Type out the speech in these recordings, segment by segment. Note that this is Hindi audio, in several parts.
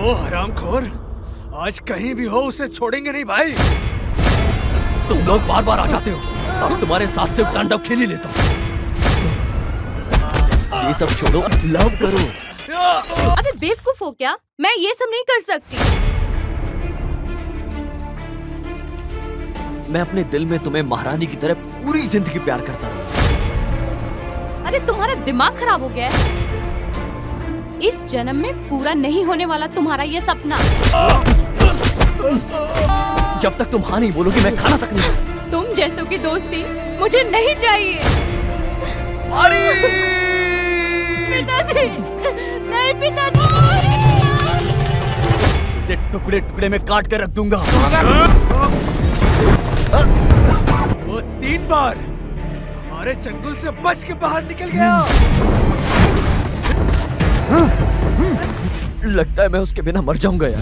ओ हरामखोर, आज कहीं भी हो उसे छोड़ेंगे नहीं भाई। तुम लोग बार बार आ जाते हो, अब तुम्हारे साथ से तांडव खेल ही लेता हूँ। ये सब छोड़ो, लव करो। अबे बेवकूफ हो क्या? मैं ये सब नहीं कर सकती। मैं अपने दिल में तुम्हें महारानी की तरह पूरी जिंदगी प्यार करता रहूं। अरे तुम्हारा दिमाग खराब हो गया है। इस जन्म में पूरा नहीं होने वाला तुम्हारा ये सपना। जब तक तुम हाँ नहीं बोलोगी मैं खाना तक नहीं। तुम जैसों की दोस्ती मुझे नहीं चाहिए। पिताजी, नहीं पिताजी। उसे टुकड़े टुकड़े में काट कर रख दूंगा। वो 3 बार हमारे चंगुल से बच के बाहर निकल गया। लगता है मैं उसके बिना मर जाऊंगा यार।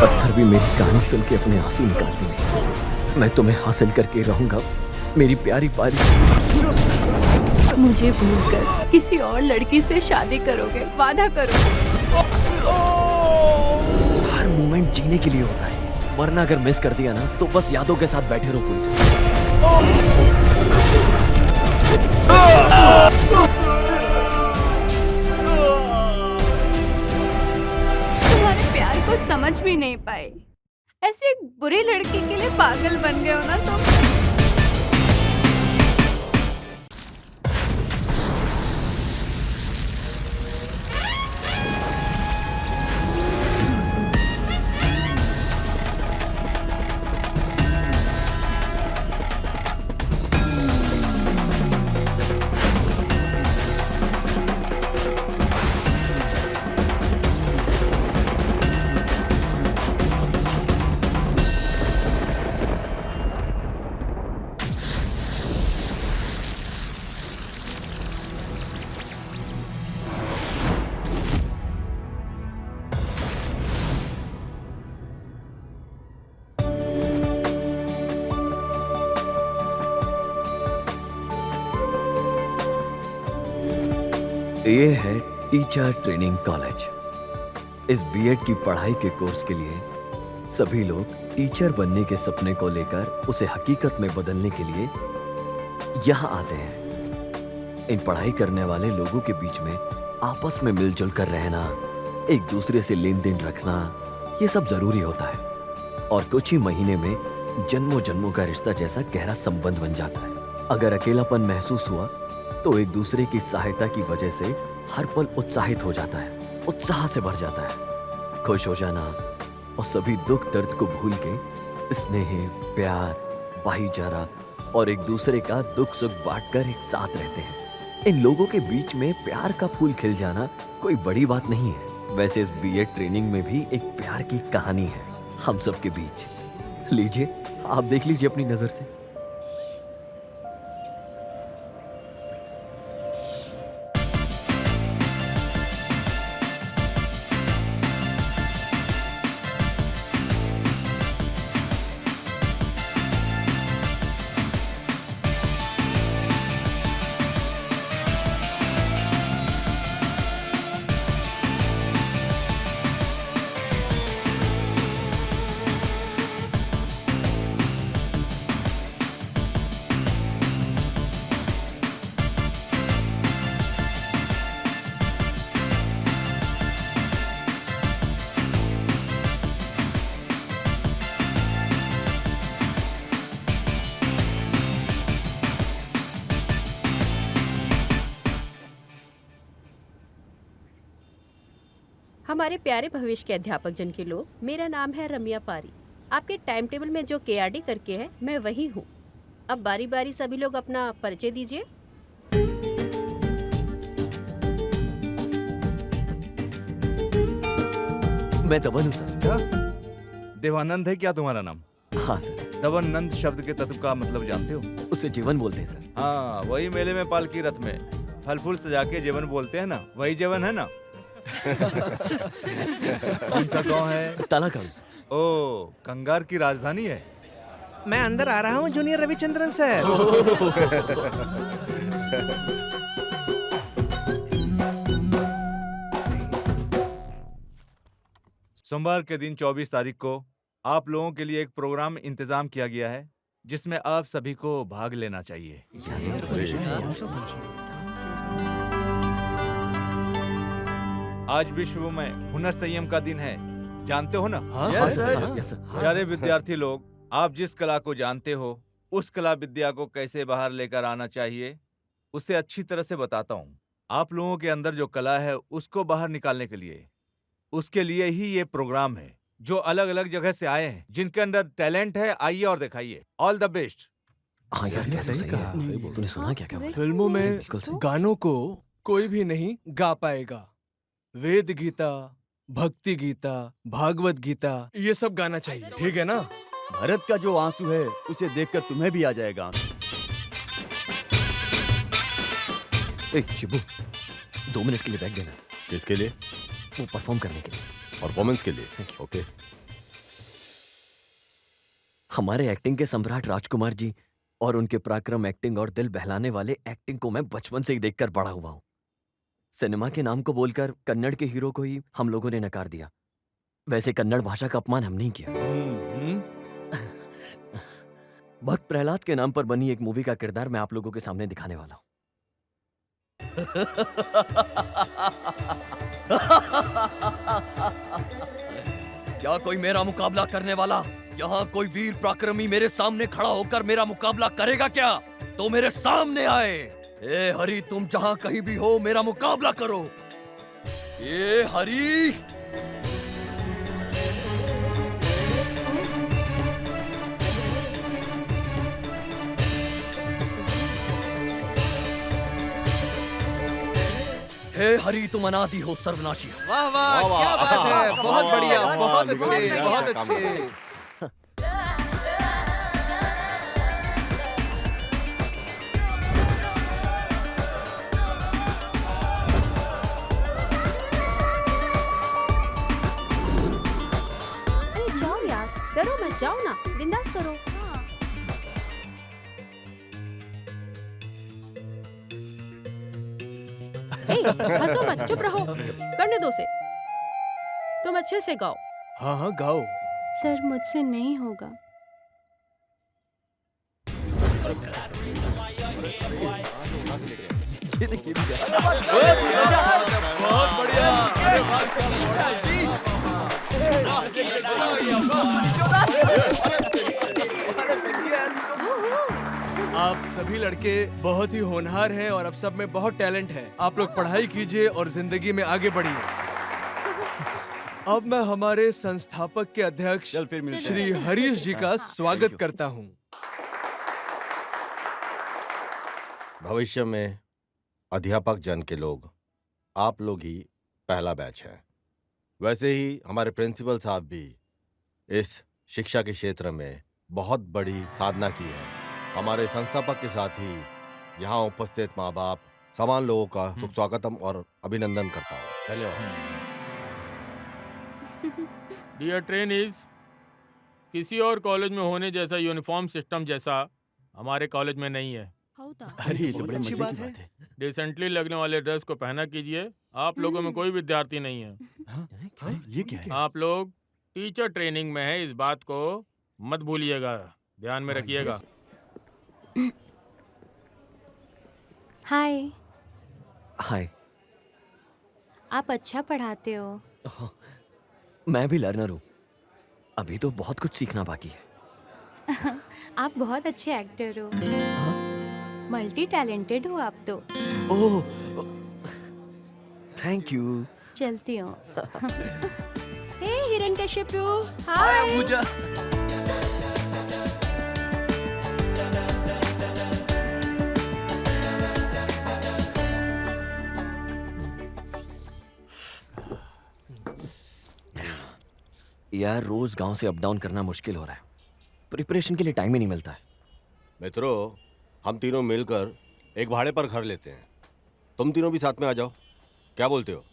पत्थर भी मेरी कहानी सुन के अपने आंसू निकाल देंगे। मैं तुम्हें हासिल करके रहूंगा मेरी प्यारी पारी। मुझे भूलकर किसी और लड़की से शादी करोगे, वादा करो। हर मोमेंट जीने के लिए होता है, वरना अगर मिस कर दिया ना तो बस यादों के साथ बैठे रहो पूरी जिंदगी। तुम्हारे प्यार को समझ भी नहीं पाए। ऐसे एक बुरी लड़की के लिए पागल बन गए हो ना तुम। ये है टीचर ट्रेनिंग कॉलेज। इस बीएड की पढ़ाई के कोर्स के लिए सभी लोग टीचर बनने के सपने को लेकर उसे हकीकत में बदलने के लिए यहाँ आते हैं। इन पढ़ाई करने वाले लोगों के बीच में आपस में मिलजुल कर रहना, एक दूसरे से लेन देन रखना, ये सब जरूरी होता है और कुछ ही महीने में जन्मों जन्मों का रिश्ता जैसा गहरा संबंध बन जाता है। अगर अकेलापन महसूस हुआ तो एक दूसरे की सहायता की वजह से हर पल उत्साहित हो जाता है, उत्साह से भर जाता है। खुश हो जाना और सभी दुख दर्द को भूल के स्नेह, प्यार, भाईचारा और एक दूसरे का दुख सुख बांटकर एक साथ रहते हैं। इन लोगों के बीच में प्यार का फूल खिल जाना कोई बड़ी बात नहीं है। वैसे इस बीएड ट्रेनिंग में भी एक प्यार की कहानी है हम सब के बीच। लीजिए, आप देख लीजिए अपनी नजर से। हमारे प्यारे भविष्य के अध्यापक जन के लोग, मेरा नाम है रम्या पारी। आपके टाइम टेबल में जो केआरडी करके है मैं वही हूँ। अब बारी बारी सभी लोग अपना परिचय दीजिए। मैं दवन हूँ सर। क्या देवानंद है क्या तुम्हारा नाम? हाँ सर। दवानंद शब्द के तत्व का मतलब जानते हो? उसे जीवन बोलते हैं सर। हाँ, वही मेले में पालकी रथ में फल फूल सजा के जीवन बोलते हैं ना, वही जीवन है ना। कौन सा गांव है? ताला गांव सर। ओ, कंगार की राजधानी है। मैं अंदर आ रहा हूँ जूनियर रविचंद्रन सर। सोमवार के दिन 24 तारीख को आप लोगों के लिए एक प्रोग्राम इंतजाम किया गया है जिसमें आप सभी को भाग लेना चाहिए। आज विश्व में हुनर संयम का दिन है, जानते हो ना? हाँ Yes, sir. sir. Yes, sir. प्यारे विद्यार्थी लोग, आप जिस कला को जानते हो उस कला विद्या को कैसे बाहर लेकर आना चाहिए उसे अच्छी तरह से बताता हूँ। आप लोगों के अंदर जो कला है उसको बाहर निकालने के लिए, उसके लिए ही ये प्रोग्राम है। जो अलग अलग जगह से आए हैं, जिनके अंदर टैलेंट है, आइए और दिखाइए। All the best. हाँ यार, क्या सही सही कहा। है। तूने सुना क्या क्या? फिल्मों में बिल्कुल सही। गानों को कोई भी नहीं गा पाएगा। वेद गीता, भक्ति गीता, भागवत गीता, ये सब गाना चाहिए, ठीक है ना? भरत का जो आंसू है उसे देखकर तुम्हें भी आ जाएगा आंसू। ए शिबू, 2 मिनट के लिए बैठ देना। किसके लिए? वो परफॉर्म करने के लिए। परफॉर्मेंस के लिए? Thank you. ओके। हमारे एक्टिंग के सम्राट राजकुमार जी और उनके पराक्रम एक्टिंग और दिल बहलाने वाले एक्टिंग को मैं बचपन से ही देखकर बड़ा हुआ हूँ। सिनेमा के नाम को बोलकर कन्नड़ के हीरो को ही हम लोगों ने नकार दिया। वैसे कन्नड़ भाषा का अपमान हम नहीं किया। भक्त प्रहलाद के नाम पर बनी एक मूवी का किरदार मैं आप लोगों के सामने दिखाने वाला हूँ। क्या कोई मेरा मुकाबला करने वाला? यहाँ कोई वीर पराक्रमी मेरे सामने खड़ा होकर मेरा मुकाबला करेगा क्या? तो मेरे सामने आए। ए हरि, तुम जहाँ कहीं भी हो मेरा मुकाबला करो। ए हरि, हे हरि, तुम अनादि हो, सर्वनाशी हो। वाह वाह, क्या बात है, बहुत बढ़िया, बहुत अच्छे, बहुत काम अच्छे। अरे जाओ यार, करो मत, जाओ ना, बिंदास करो। हंसो मत, चुप रहो, करने दो से। तुम अच्छे से गाओ। हाँ हाँ, गाओ। सर मुझसे नहीं होगा। आप सभी लड़के बहुत ही होनहार हैं और अब सब में बहुत टैलेंट है। आप लोग पढ़ाई कीजिए और जिंदगी में आगे बढ़िए। अब मैं हमारे संस्थापक के अध्यक्ष चल फिर मिलते श्री हरीश जी का स्वागत करता हूँ। भविष्य में अध्यापक जन के लोग आप लोग ही पहला बैच है। वैसे ही हमारे प्रिंसिपल साहब भी इस शिक्षा के क्षेत्र में बहुत बड़ी साधना की है। हमारे संस्थापक के साथ ही यहाँ उपस्थित माँ बाप समान लोगों का सुख स्वागतम और अभिनंदन करता हूँ। धन्यवाद। डियर ट्रेनीज, किसी और कॉलेज में होने जैसा यूनिफॉर्म सिस्टम जैसा हमारे कॉलेज में नहीं है। अरे ये तो बड़े अच्छी मजे बात की है। बात है। डिसेंटली लगने वाले ड्रेस को पहना कीजिए। आप लोगों में कोई विद्यार्थी नहीं है। हाँ, ये क्या है? आप लोग टीचर ट्रेनिंग में है, इस बात को मत भूलिएगा, ध्यान में रखिएगा। हाय, हाय, आप अच्छा पढ़ाते हो। मैं भी लर्नर हूँ। अभी तो बहुत कुछ सीखना बाकी है। आप बहुत अच्छे एक्टर हो। मल्टी टैलेंटेड हो आप तो। ओह, थैंक यू। चलती हूँ। हे हिरण्यकश्यपु, हाय। पूजा। यार, रोज गांव से अप डाउन करना मुश्किल हो रहा है। प्रिपरेशन के लिए टाइम ही नहीं मिलता है। मित्रों, हम तीनों मिलकर एक भाड़े पर घर लेते हैं। तुम तीनों भी साथ में आ जाओ, क्या बोलते हो?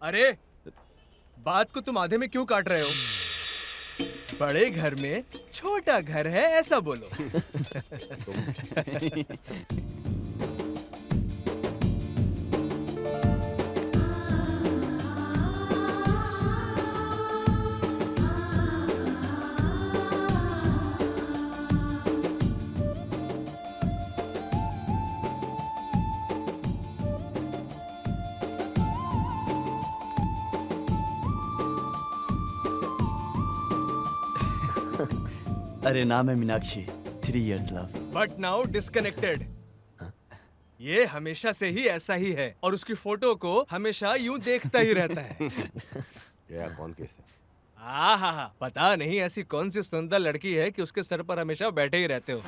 अरे, बात को तुम आधे में क्यों काट रहे हो? बड़े घर में छोटा घर है, ऐसा बोलो। अरे नाम है Meenakshi, 3 years love। But now disconnected. ये हमेशा से ही ऐसा ही है और उसकी फोटो को हमेशा यूं देखता ही रहता है। यार कौन कैसे? हाँ, पता नहीं ऐसी कौन सी सुंदर लड़की है कि उसके सर पर हमेशा बैठे ही रहते हो।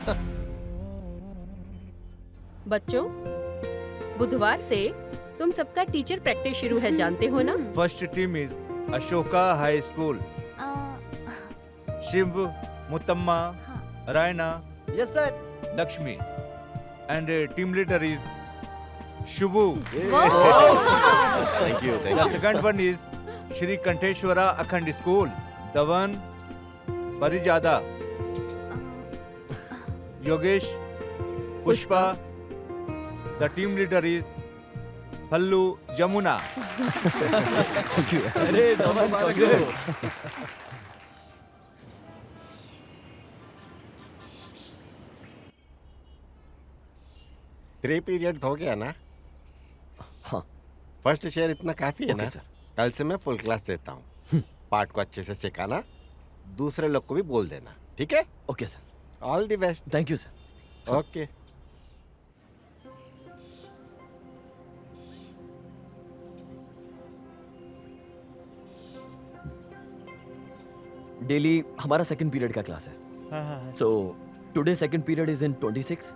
बच्चों, बुधवार से तुम सबका टीचर प्रैक्टिस शुरू है, जानते हो ना? First team is Ashoka high school. Shiv, Mutamma, Raina, yes sir. Lakshmi and team leader is Shubhu. Thank you The second one is Shri Kanteshwara Akhand School, Dhawan Parijada, Yogesh, Pushpa. The team leader is Hallu Jamuna. Thank you. अरे धवन, congrats। थ्री पीरियड हो गया ना? हाँ। फर्स्ट शेयर इतना काफी है ओके ना? सर। कल से मैं फुल क्लास देता हूँ। पार्ट को अच्छे से सिखाना, दूसरे लोग को भी बोल देना, ठीक है? Okay sir. All the best. Thank you sir. Okay. Daily हमारा सेकंड पीरियड का क्लास है। So today second period is in 26,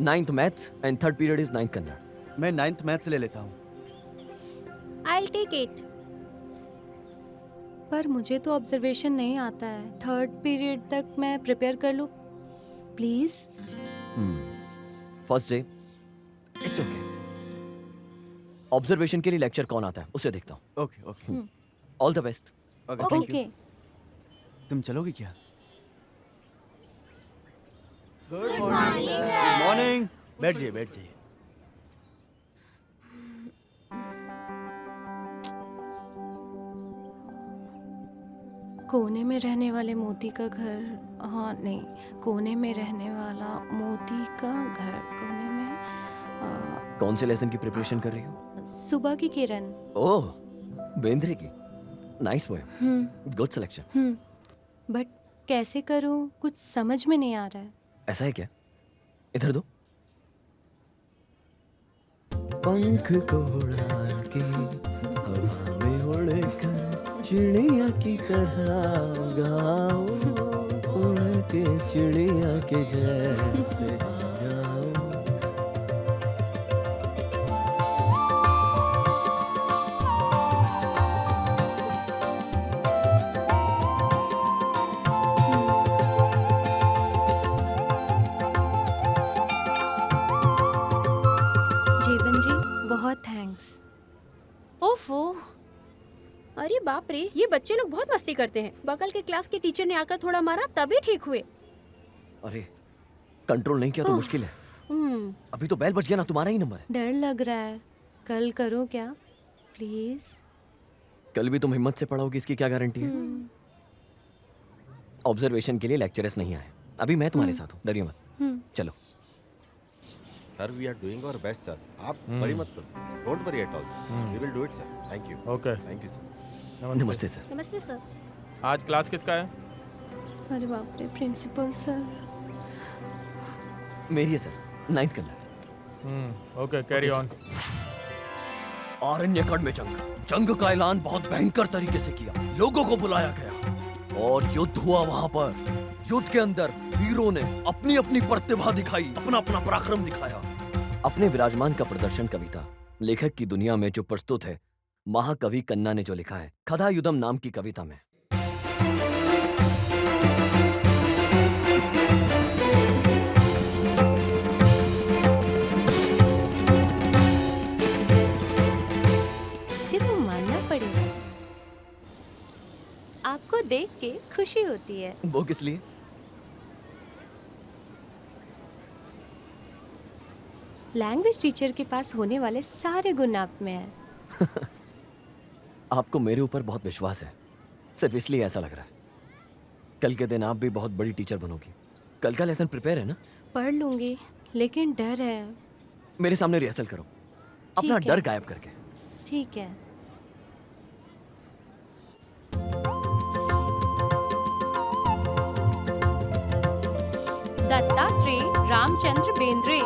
9th maths and third period is 9th Kannada. मैं 9th मैथ्स ले लेता हूँ। I'll take it. पर मुझे तो ऑब्जर्वेशन नहीं आता है। थर्ड पीरियड तक मैं प्रिपेयर कर लूँ please. First day it's okay. Observation के लिए लेक्चर कौन आता है उसे देखता हूँ। Okay okay all the best. Okay, thank you. Okay. तुम चलोगे क्या? Good morning. बैठ जाइए, बैठ जाइए। कोने में रहने वाले मोती का घर, हाँ नहीं, कोने में रहने वाला मोती का घर, कोने में कौन से लेसन की प्रिपरेशन कर रही हो? सुबह की किरण। ओह, बेंद्रे की। Nice poem, good selection. But कैसे करूँ, कुछ समझ में नहीं आ रहा है। ऐसा है क्या? इधर दो। पंख को उड़ा के हवा में उड़कर चिड़िया की तरह गाओ, उड़ के चिड़िया के जैसे गाओ। जीवन जी बहुत थैंक्स। ओफो, अरे बाप रे, ये बच्चे लोग बहुत मस्ती करते हैं। बगल के क्लास के टीचर ने आकर थोड़ा मारा तभी ठीक हुए। अरे कंट्रोल नहीं किया तो मुश्किल है। अभी तो बेल बज गया ना, तुम्हारा ही नंबर है। डर लग रहा है। कल करूँ क्या प्लीज? कल भी तुम हिम्मत से पढ़ोगी इसकी क्या गारंटी है? ऑब्जर्वेशन के लिए लेक्चरर्स नहीं आए। अभी मैं तुम्हारे साथ हूँ, डरिए मत। चलो। Sir, we are doing our best sir. आप वरी मत करो। Don't worry at all sir. We will do it sir. Thank you. Okay. Thank you sir. नमस्ते सर। नमस्ते सर। आज क्लास किसका है? अरे बाप रे, प्रिंसिपल सर। मेरी है sir, 9th Kannada. Okay, carry on. आरण्यकण में जंग का ऐलान बहुत भयंकर तरीके से किया। लोगों को बुलाया गया और युद्ध हुआ। वहां पर युद्ध के अंदर वीरों ने अपनी अपनी प्रतिभा दिखाई, अपना अपना पराक्रम दिखाया। अपने विराजमान का प्रदर्शन कविता लेखक की दुनिया में जो प्रस्तुत है, महाकवि कन्ना ने जो लिखा है कथा युद्धम नाम की कविता में। इसे तो मानना पड़ेगा। आपको देख के खुशी होती है। वो किस लिए? लैंग्वेज टीचर के पास होने वाले सारे गुण आप में हैं। आपको मेरे ऊपर बहुत विश्वास है, सिर्फ इसलिए ऐसा लग रहा है। कल के दिन आप भी बहुत बड़ी टीचर बनोगी। कल का लेसन प्रिपेयर है ना? पढ़ लूंगी, लेकिन डर है। मेरे सामने रिहर्सल करो, अपना ठीक है। डर गायब करके। ठीक है। दत्तात्रेय रामचंद्र बेंद्रे।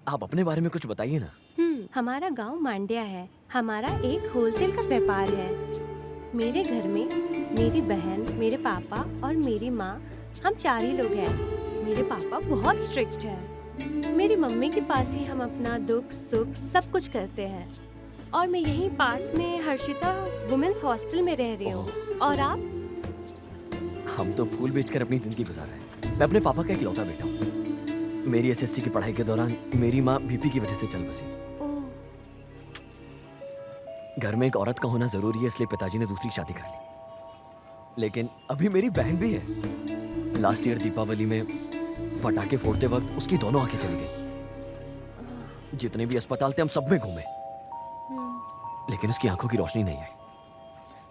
आप अपने बारे में कुछ बताइए ना। हमारा गांव मांड्या है। हमारा एक होलसेल का व्यापार है। मेरे घर में मेरी बहन, मेरे पापा और मेरी माँ, हम 4 ही लोग हैं। मेरे पापा बहुत स्ट्रिक्ट है। मेरी मम्मी के पास ही हम अपना दुख सुख सब कुछ करते हैं। और मैं यहीं पास में हर्षिता वुमेन्स हॉस्टल में रह रही हूँ। और आप? हम तो फूल बेचकर अपनी जिंदगी गुजार रहे हैं। मैं अपने पापा का इकलौता बेटा हूँ। मेरी एसएससी की पढ़ाई के दौरान मेरी माँ बीपी की वजह से चल बसी। घर में एक औरत का होना जरूरी है, इसलिए पिताजी ने दूसरी शादी कर ली। लेकिन अभी मेरी बहन भी है। लास्ट ईयर दीपावली में पटाखे फोड़ते वक्त उसकी दोनों आंखें चली गई। जितने भी अस्पताल थे हम सब में घूमे, लेकिन उसकी आंखों की रोशनी नहीं आई।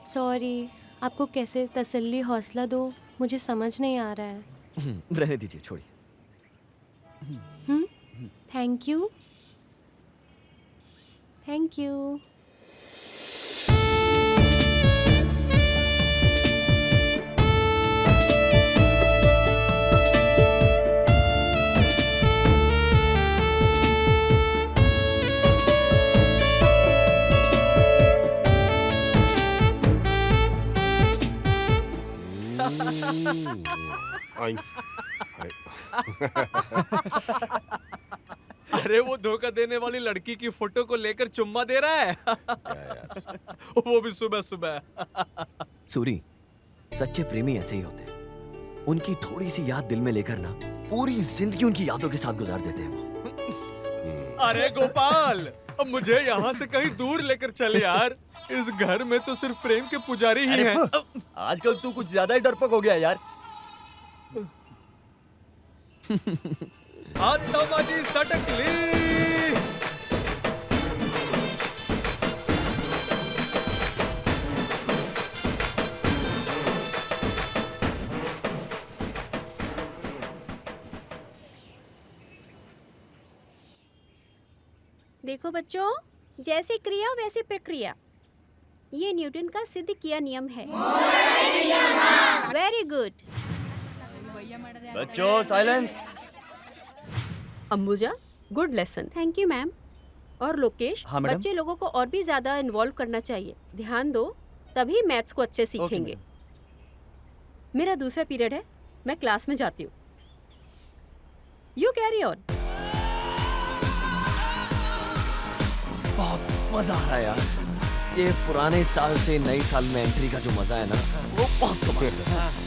सॉरी, आपको कैसे तसल्ली हौसला दो मुझे समझ नहीं आ रहा है। रहने दीजिए, छोड़िए। Thank you. Thank you. अरे वो धोखा देने वाली लड़की की फोटो को लेकर चुम्मा दे रहा है। वो भी सुबह सुबह। सूरी, सच्चे प्रेमी ऐसे ही होते हैं। उनकी थोड़ी सी याद दिल में लेकर ना पूरी जिंदगी उनकी यादों के साथ गुजार देते हैं वो। अरे गोपाल, अब मुझे यहाँ से कहीं दूर लेकर चल यार। इस घर में तो सिर्फ प्रेम के पुजारी ही हैं। आजकल तू कुछ ज्यादा ही डरपोक हो गया यार। आतंकवादी सटक ली। देखो बच्चों, जैसी क्रिया वैसी प्रक्रिया, ये न्यूटन का सिद्ध किया नियम है। Very good. बच्चों silence. Ambuja, good lesson. Thank you ma'am. और लोकेश, हाँ, मैडम। बच्चे लोगों को और भी ज्यादा इन्वॉल्व करना चाहिए। ध्यान दो, तभी मैथ्स को अच्छे सीखेंगे। मेरा दूसरा पीरियड है, मैं क्लास में जाती हूँ। You carry on. बहुत मजा आ रहा है यार। ये पुराने साल से नए साल में एंट्री का जो मजा है ना, वो बहुत कमाल है।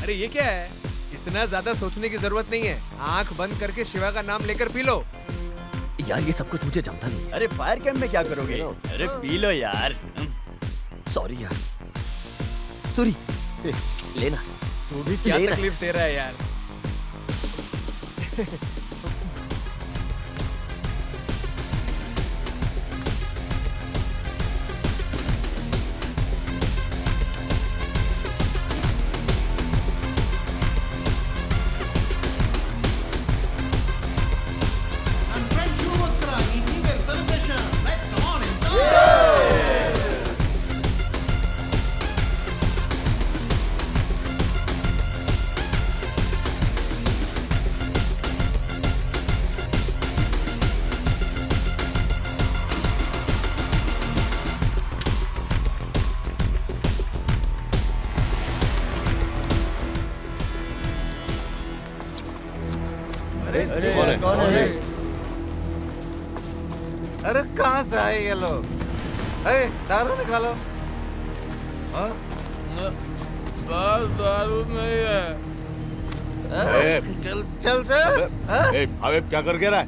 अरे ये क्या है? इतना ज्यादा सोचने की जरूरत नहीं है। आंख बंद करके शिवा का नाम लेकर पी लो। यार ये सब कुछ मुझे जमता नहीं है। अरे फायर कैंप में क्या करोगे? अरे पी लो यार। सॉरी यार। सूरी, लेना। तू भी क्या लेना। तकलीफ दे रहा है यार। कौन है? अरे कहाँ से आए ये लोग? दारू निकालो। हाँ? बस दारू नहीं है। चल चल चल। अबे क्या कर रहा है?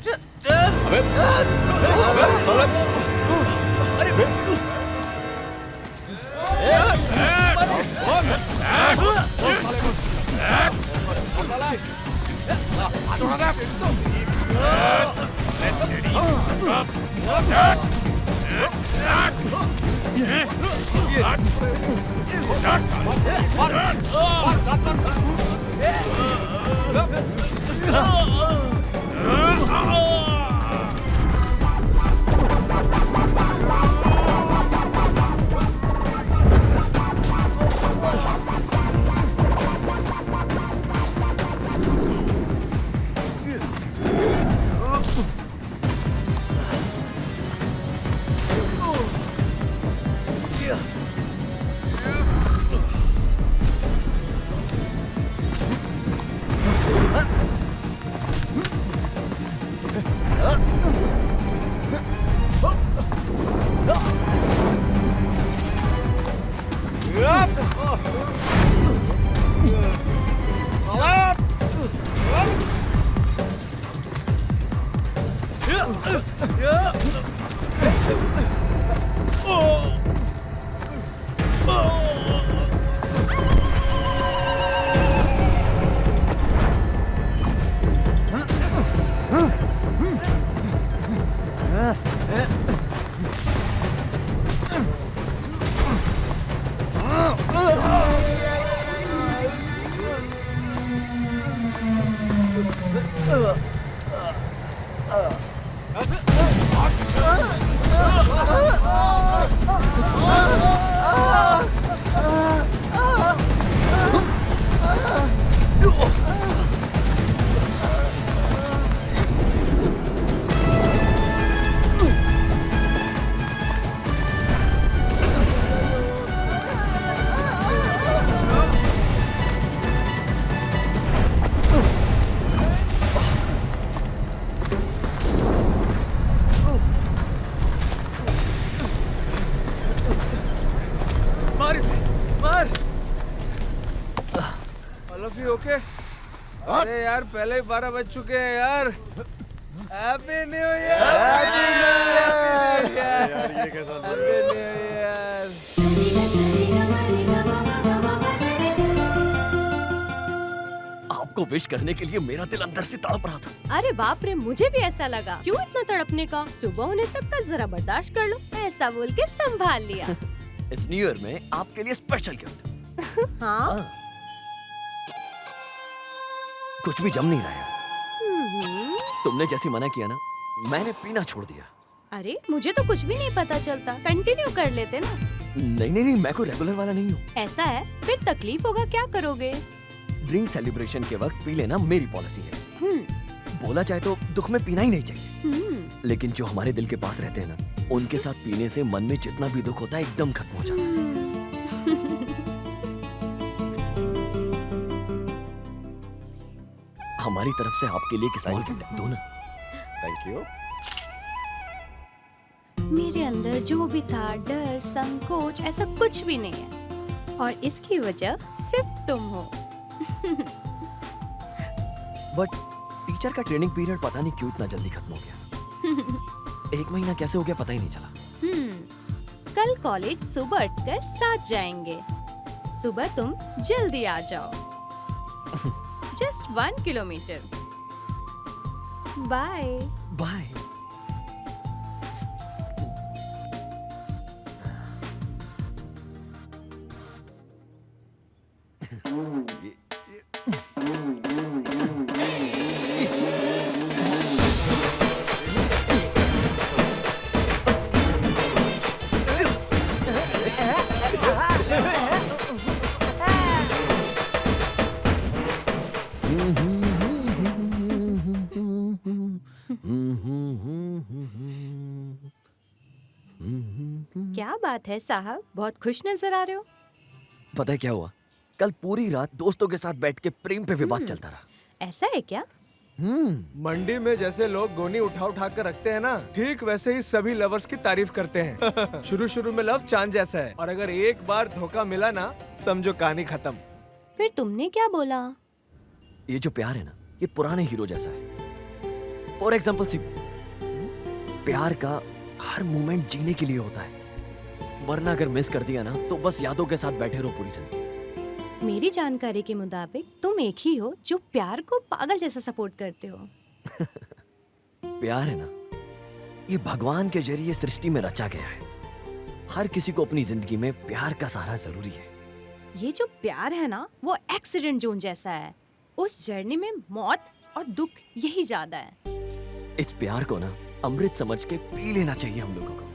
चल। अरे ओके अरे यार पहले ही 12 बज चुके हैं यार। Happy new year. यार ये कैसा हैप्पी न्यू ईयर। आपको विश करने के लिए मेरा दिल अंदर से तड़प रहा था। अरे बाप रे, मुझे भी ऐसा लगा। क्यों इतना तड़पने का? सुबह होने तक का जरा बर्दाश्त कर लो, ऐसा बोल के संभाल लिया। इस न्यू ईयर में आपके लिए स्पेशल गिफ्ट। हाँ? कुछ भी जम नहीं रहा है। तुमने जैसी मना किया ना, मैंने पीना छोड़ दिया। अरे मुझे तो कुछ भी नहीं पता चलता, कंटिन्यू कर लेते ना। नहीं, मैं कोई रेगुलर वाला नहीं हूँ। ऐसा है? फिर तकलीफ होगा, क्या करोगे? ड्रिंक सेलिब्रेशन के वक्त पी लेना मेरी पॉलिसी है। बोला जाए तो दुख में पीना ही नहीं चाहिए, लेकिन जो हमारे दिल के पास रहते हैं ना, उनके साथ पीने से मन में जितना भी दुख होता है एकदम खत्म हो जाता है। हमारी तरफ से आपके लिए एक स्मॉल गिफ्ट दो ना। Thank you. मेरे अंदर जो भी था, डर, संकोच, ऐसा कुछ भी नहीं है, और इसकी वजह सिर्फ तुम हो। बट टीचर का ट्रेनिंग पीरियड पता नहीं क्यों इतना जल्दी खत्म हो गया। 1 महीना कैसे हो गया पता ही नहीं चला। कल कॉलेज सुबह उठकर साथ जाएंगे। सुबह तुम जल्दी आ जाओ। Just 1 kilometre. Bye bye. क्या बात है साहब, बहुत खुश नजर आ रहे हो। पता है क्या हुआ? कल पूरी रात दोस्तों के साथ बैठ के प्रेम पे विवाद चलता रहा। ऐसा है क्या? मंडी में जैसे लोग गोनी उठा कर रखते हैं ना, ठीक वैसे ही सभी लवर्स की तारीफ करते हैं। शुरू में लव चांद जैसा है, और अगर एक बार धोखा मिला ना, समझो कहानी खत्म। फिर तुमने क्या बोला? ये जो प्यार है ना, ये पुराने हीरो जैसा है। फॉर एग्जाम्पल प्यार का हर मोमेंट जीने के लिए होता है, वरना अगर मिस कर दिया ना तो बस यादों के साथ बैठे रहो पूरी जिंदगी। मेरी जानकारी के मुताबिक तुम एक ही हो जो प्यार को पागल जैसा सपोर्ट करते हो। प्यार है ना, ये भगवान के जरिए सृष्टि में रचा गया है। हर किसी को अपनी जिंदगी में प्यार का सहारा जरूरी है। ये जो प्यार है ना वो एक्सीडेंट जोन जैसा है। उस जर्नी में मौत और दुख यही ज्यादा है। इस प्यार को ना अमृत समझ के पी लेना चाहिए हम लोगों को।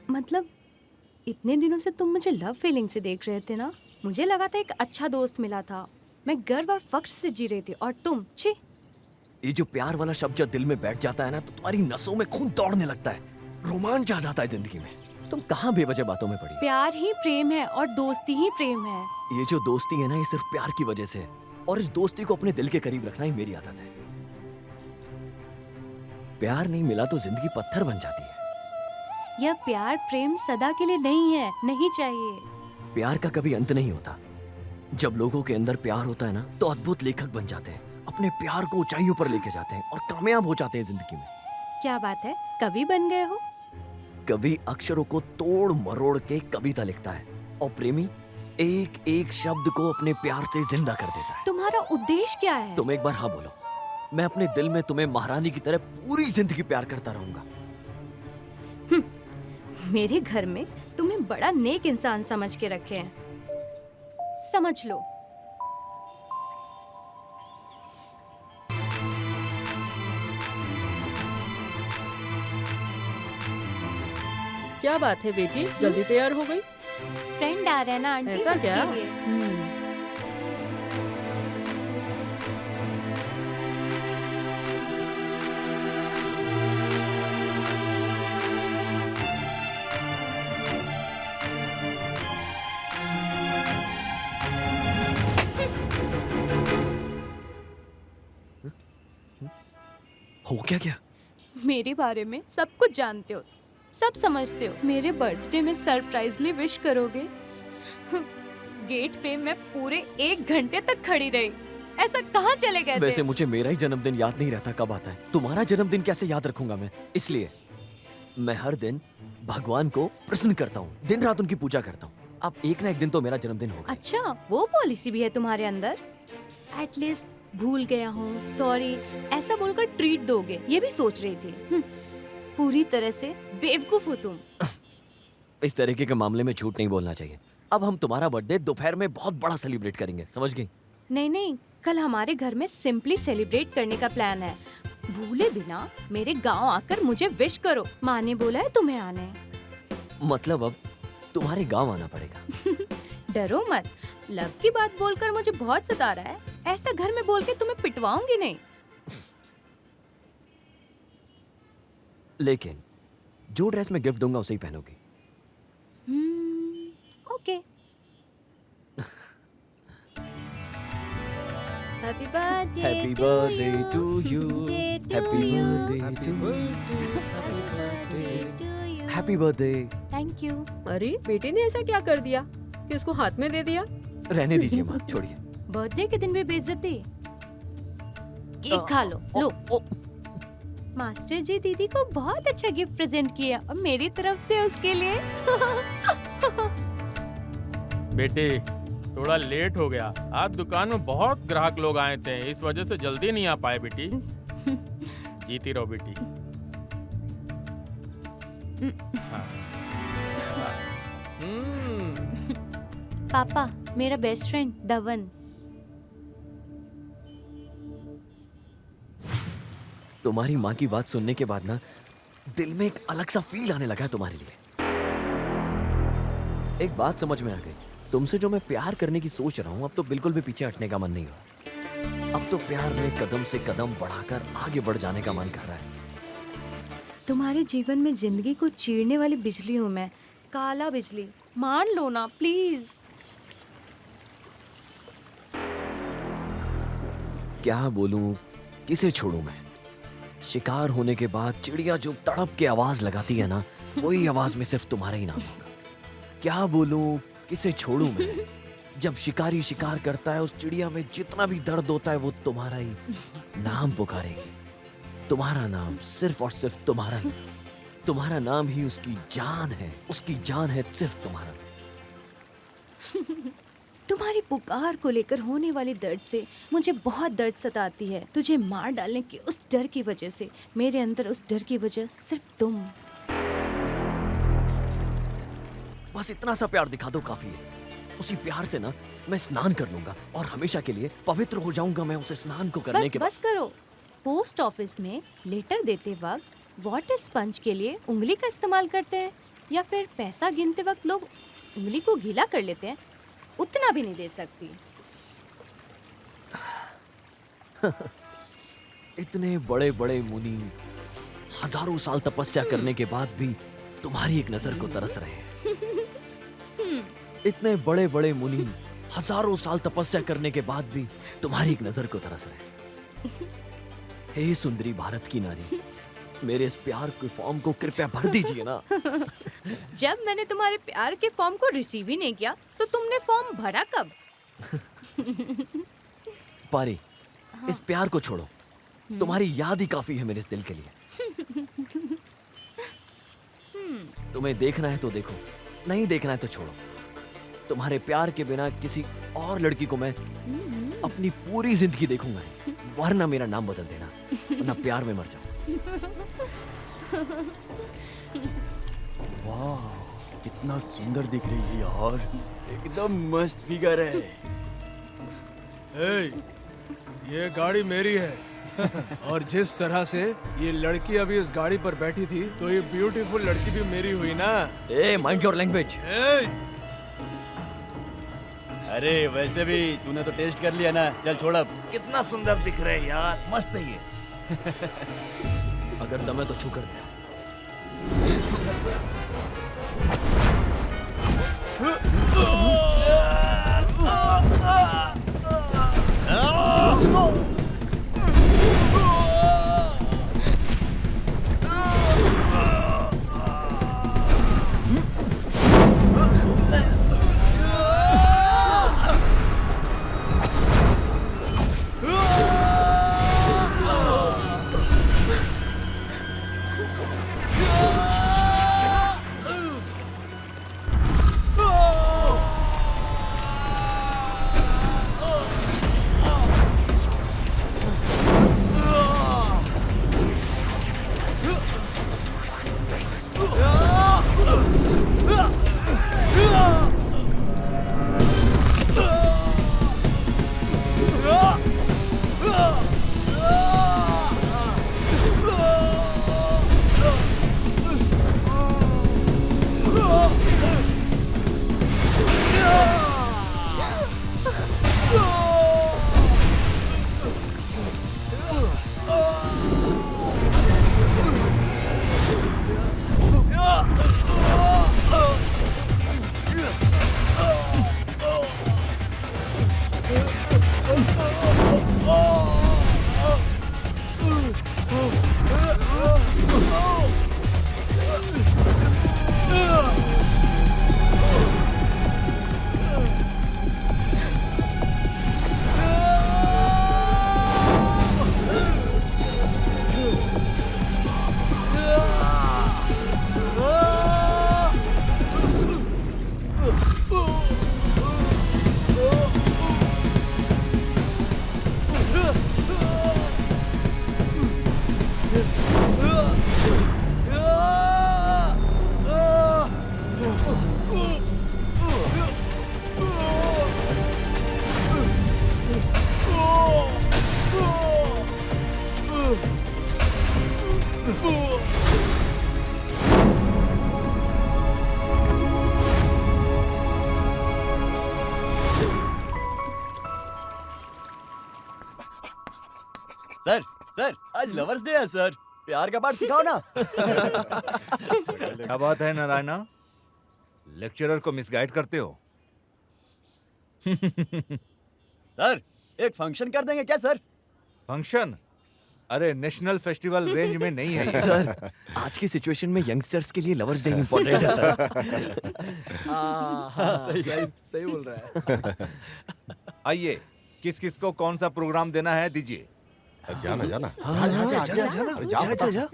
मतलब इतने दिनों से तुम मुझे लव फीलिंग से देख रहे थे ना। मुझे लगा था एक अच्छा दोस्त मिला था, मैं गर्व और फख्र से जी रही थी, और तुम छी। ये जो प्यार वाला शब्द जब दिल में बैठ जाता है ना तो तुम्हारी नसों में खून दौड़ने लगता है, रोमांच आ जाता है जिंदगी में। तुम कहाँ बेवजह बातों में पड़ी। प्यार ही प्रेम है और दोस्ती ही प्रेम है। ये जो दोस्ती है ना ये सिर्फ प्यार की वजह से है, और इस दोस्ती को अपने दिल के करीब रखना ही मेरी आदत है। प्यार नहीं मिला तो जिंदगी पत्थर बन जाती है। यह प्यार प्रेम सदा के लिए नहीं है, नहीं चाहिए। प्यार का कभी अंत नहीं होता। जब लोगों के अंदर प्यार होता है ना तो अद्भुत लेखक बन जाते हैं, अपने प्यार को ऊंचाइयों पर लेके जाते हैं और कामयाब हो जाते हैं जिंदगी में। क्या बात है, कवि बन गए हो? कवि अक्षरों को तोड़ मरोड़ के कविता लिखता है, और प्रेमी एक एक शब्द को अपने प्यार से जिंदा कर देता है। तुम्हारा उद्देश्य क्या है? तुम एक बार हाँ बोलो, मैं अपने दिल में तुम्हें महारानी की तरह पूरी जिंदगी प्यार करता रहूंगा। मेरे घर में तुम्हें बड़ा नेक इंसान समझ के रखे हैं, समझ लो। क्या बात है बेटी, जल्दी तैयार हो गई? फ्रेंड आ रहे हैं ना आंटी, ऐसा उसके क्या? लिए। हो क्या क्या? मेरे बारे में सब कुछ जानते हो, सब समझते हो। मेरे बर्थडे में सरप्राइजली विश करोगे? गेट पे मैं पूरे 1 घंटे तक खड़ी रही। ऐसा कहाँ चले गए थे? वैसे मुझे मेरा ही जन्मदिन याद नहीं रहता कब आता है, तुम्हारा जन्मदिन कैसे याद रखूंगा मैं? इसलिए मैं हर दिन भगवान को प्रसन्न करता हूँ, दिन रात उनकी पूजा करता हूँ। अब एक ना एक दिन तो मेरा जन्मदिन होगा। अच्छा, वो पॉलिसी भी है तुम्हारे अंदर? एटलीस्ट भूल गया हूँ, सॉरी ऐसा बोलकर ट्रीट दोगे, ये भी सोच रही थी। पूरी तरह से बेवकूफ हो तुम। इस तरीके के मामले में झूठ नहीं बोलना चाहिए। अब हम तुम्हारा बर्थडे दोपहर में बहुत बड़ा सेलिब्रेट करेंगे, समझ गई? नहीं नहीं, कल हमारे घर में सिंपली सेलिब्रेट करने का प्लान है। भूले बिना मेरे गांव आकर मुझे विश करो। माँ ने बोला है तुम्हें आने। मतलब अब तुम्हारे गांव आना पड़ेगा। डरो मत, लव की बात बोलकर मुझे बहुत सता रहा है। ऐसा घर में बोल के तुम्हें पिटवाऊंगी नहीं। लेकिन जो ड्रेस मैं गिफ्ट दूंगा उसे ही पहनोगी। Okay. Happy birthday to you, happy birthday to happy birthday. Thank you. अरे बेटे ने ऐसा क्या कर दिया कि उसको हाथ में दे दिया? रहने दीजिए माँ, छोड़िए। बर्थडे के दिन भी बेइज्जती। केक खा लो। लो। मास्टर जी दीदी को बहुत अच्छा गिफ्ट प्रेजेंट किया और मेरी तरफ से उसके लिए। बेटे थोड़ा लेट हो गया, आज दुकान में बहुत ग्राहक लोग आए थे, इस वजह से जल्दी नहीं आ पाए बेटी। जीती रहो बेटी। हाँ। पापा, मेरा बेस्ट फ्रेंड धवन। तुम्हारी माँ की बात सुनने के बाद ना दिल में एक अलग सा फील आने लगा है तुम्हारे लिए। एक बात समझ में आ गई, तुमसे जो मैं प्यार करने की सोच रहा हूँ अब तो बिल्कुल भी पीछे हटने का मन नहीं हो। अब तो प्यार में कदम से कदम बढ़ाकर आगे बढ़ जाने का मन कर रहा है। तुम्हारे जीवन में जिंदगी को चीरने वाली बिजली हूँ मैं, काला बिजली। मान लो ना प्लीज। क्या बोलूं, किसे छोड़ूं मैं? शिकार होने के बाद चिड़िया जो तड़प के आवाज लगाती है ना, वही आवाज में सिर्फ तुम्हारा ही नाम होगा। क्या बोलूं, किसे छोड़ूं मैं? जब शिकारी शिकार करता है उस चिड़िया में जितना भी दर्द होता है वो तुम्हारा ही नाम पुकारेगी। तुम्हारा नाम, सिर्फ और सिर्फ तुम्हारा ही। तुम्हारा नाम ही उसकी जान है, उसकी जान है सिर्फ तुम्हारा। तुम्हारी पुकार को लेकर होने वाले दर्द से मुझे बहुत दर्द सताती है। तुझे मार डालने के उस डर की वजह से, मेरे अंदर उस डर की वजह सिर्फ तुम। बस इतना सा प्यार दिखा दो, काफी है। उसी प्यार से ना मैं स्नान कर लूंगा और हमेशा के लिए पवित्र हो जाऊंगा मैं उसे स्नान को करने के बाद। बस करो। पोस्ट ऑफिस में लेटर देते वक्त वाटर स्पंज के लिए उंगली का इस्तेमाल करते हैं, या फिर पैसा गिनते वक्त लोग उंगली को गीला कर लेते हैं? उतना भी नहीं दे सकती। इतने बड़े बड़े मुनि हजारों साल तपस्या करने के बाद भी तुम्हारी एक नजर को तरस रहे हैं। इतने बड़े बड़े मुनि हजारों साल तपस्या करने के बाद भी तुम्हारी एक नजर को तरस रहे हैं। हे सुंदरी भारत की नारी, मेरे इस प्यार के फॉर्म को कृपया भर दीजिए ना। जब मैंने तुम्हारे प्यार के फॉर्म को रिसीव ही नहीं किया तो तुमने फॉर्म भरा कब? पारी, इस प्यार को छोड़ो। तुम्हारी याद ही काफी है मेरे इस दिल के लिए। तुम्हें देखना है तो देखो, नहीं देखना है तो छोड़ो। तुम्हारे प्यार के बिना किसी और लड़की को मैं अपनी पूरी जिंदगी देखूंगा नहीं, वरना मेरा नाम बदल देना, वरना प्यार में मर जाऊं। वाह, कितना सुंदर दिख रही है यार, एकदम मस्त फिगर है। ए, ये गाड़ी मेरी है। और जिस तरह से ये लड़की अभी इस गाड़ी पर बैठी थी, तो ये ब्यूटीफुल लड़की भी मेरी हुई ना। ए, माइंड योर लैंग्वेज। अरे वैसे भी तूने तो टेस्ट कर लिया ना, चल छोड़ अब। कितना सुंदर दिख रहे हैं यार, मस्त है ये। अगर दम है तो छू कर दे। सर सर आज लवर्स डे है सर, प्यार का पाठ सिखाओ ना। क्या बात है नारायणा, लेक्चरर को मिसगाइड करते हो? सर एक फंक्शन कर देंगे क्या सर? फंक्शन? अरे नेशनल फेस्टिवल रेंज में नहीं है ये। सर आज की सिचुएशन में यंगस्टर्स के लिए लवर्स डे इम्पोर्टेंट है सर। सही बोल रहा है। आइए, किस किस को कौन सा प्रोग्राम देना है दीजिए। जाना जाना जा।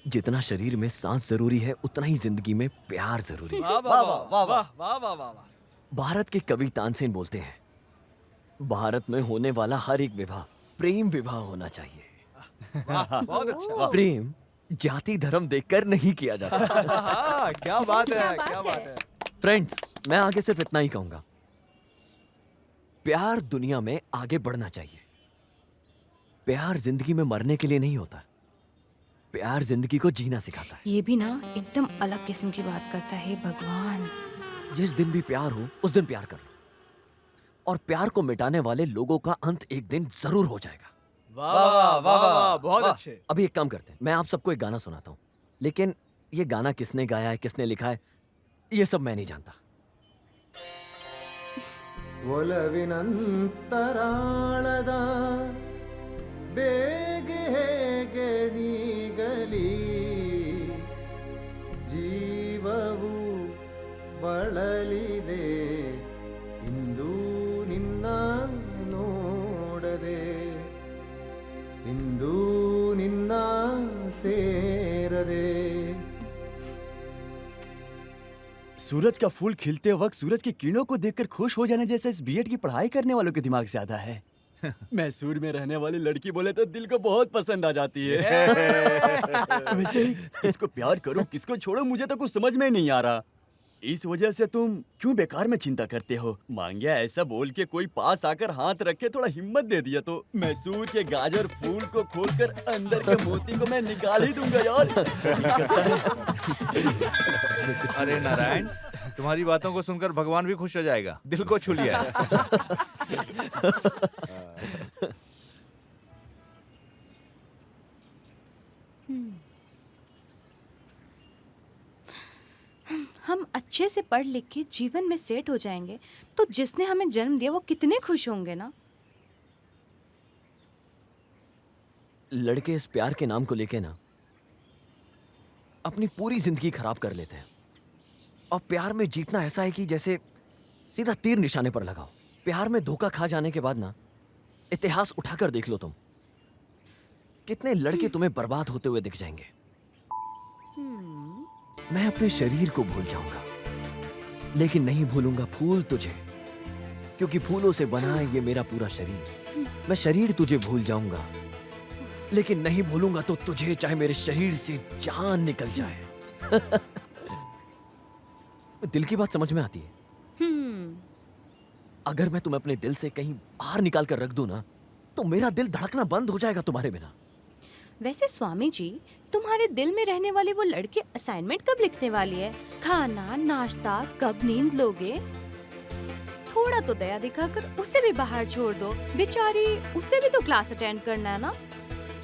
जितना शरीर में सांस जरूरी है उतना ही जिंदगी में प्यार जरूरी है। वाह वाह वाह वाह वाह वाह वाह वाह। भारत के कवि तानसेन बोलते हैं, भारत में होने वाला हर एक विवाह प्रेम विवाह होना चाहिए। बहुत अच्छा। प्रेम जाति धर्म देखकर नहीं किया जाता। हाँ, क्या बात है, क्या बात है। फ्रेंड्स, मैं आगे सिर्फ इतना ही कहूंगा, प्यार दुनिया में आगे बढ़ना चाहिए। प्यार जिंदगी में मरने के लिए नहीं होता, प्यार जिंदगी को जीना सिखाता है। ये भी ना एकदम अलग किस्म की बात करता है भगवान। जिस दिन भी प्यार हो उस दिन प्यार कर लो, और प्यार को मिटाने वाले लोगों का अंत एक दिन जरूर हो जाएगा। वाह वाह वाह वाह, बहुत अच्छे। अभी एक काम करते हैं, मैं आप सबको एक गाना सुनाता हूँ, लेकिन ये गाना किसने गाया है, किसने लिखा है, ये सब मैं नहीं जानता। ಒಲವಿನಂತರಾಳದ ಬೇಗೆ ಹೇಗೆ ನೀಗಲಿ ಜೀವವು ಬಳಲಿದೆ ಇಂದು ನಿನ್ನ ನೋಡದೆ ಇಂದು ನಿನ್ನ ಸೇರದೆ। सूरज का फूल खिलते वक्त सूरज की किरणों को देखकर खुश हो जाने जैसा इस बीएड की पढ़ाई करने वालों के दिमाग से आता है। मैसूर में रहने वाली लड़की बोले तो दिल को बहुत पसंद आ जाती है। वैसे ही किसको प्यार करो किसको छोड़ो मुझे तो कुछ समझ में नहीं आ रहा। इस वजह से तुम क्यों बेकार में चिंता करते हो? मांगिया ऐसा बोल के कोई पास आकर हाथ रख के थोड़ा हिम्मत दे दिया तो मैसूर के गाजर फूल को खोलकर अंदर के मोती को मैं निकाल ही दूंगा यार। अरे नारायण, तुम्हारी बातों को सुनकर भगवान भी खुश हो जाएगा, दिल को छू लिया है। हम अच्छे से पढ़ लिख के जीवन में सेट हो जाएंगे तो जिसने हमें जन्म दिया वो कितने खुश होंगे ना। लड़के इस प्यार के नाम को लेके ना अपनी पूरी जिंदगी खराब कर लेते हैं, और प्यार में जीतना ऐसा है कि जैसे सीधा तीर निशाने पर लगाओ। प्यार में धोखा खा जाने के बाद ना इतिहास उठाकर देख लो तुम, कितने लड़के तुम्हें बर्बाद होते हुए दिख जाएंगे। मैं अपने शरीर को भूल जाऊंगा लेकिन नहीं भूलूंगा फूल तुझे, क्योंकि फूलों से बना है ये मेरा पूरा शरीर। मैं शरीर तुझे भूल जाऊंगा लेकिन नहीं भूलूंगा तो तुझे, चाहे मेरे शरीर से जान निकल जाए। दिल की बात समझ में आती है? अगर मैं तुम्हें अपने दिल से कहीं बाहर निकाल कर रख दूं ना तो मेरा दिल धड़कना बंद हो जाएगा तुम्हारे बिना। वैसे स्वामी जी, तुम्हारे दिल में रहने वाली वो लड़की असाइनमेंट कब लिखने वाली है? खाना नाश्ता कब नींद लोगे? थोड़ा तो दया दिखाकर उसे भी बाहर छोड़ दो, बेचारी उसे भी तो क्लास अटेंड करना है ना।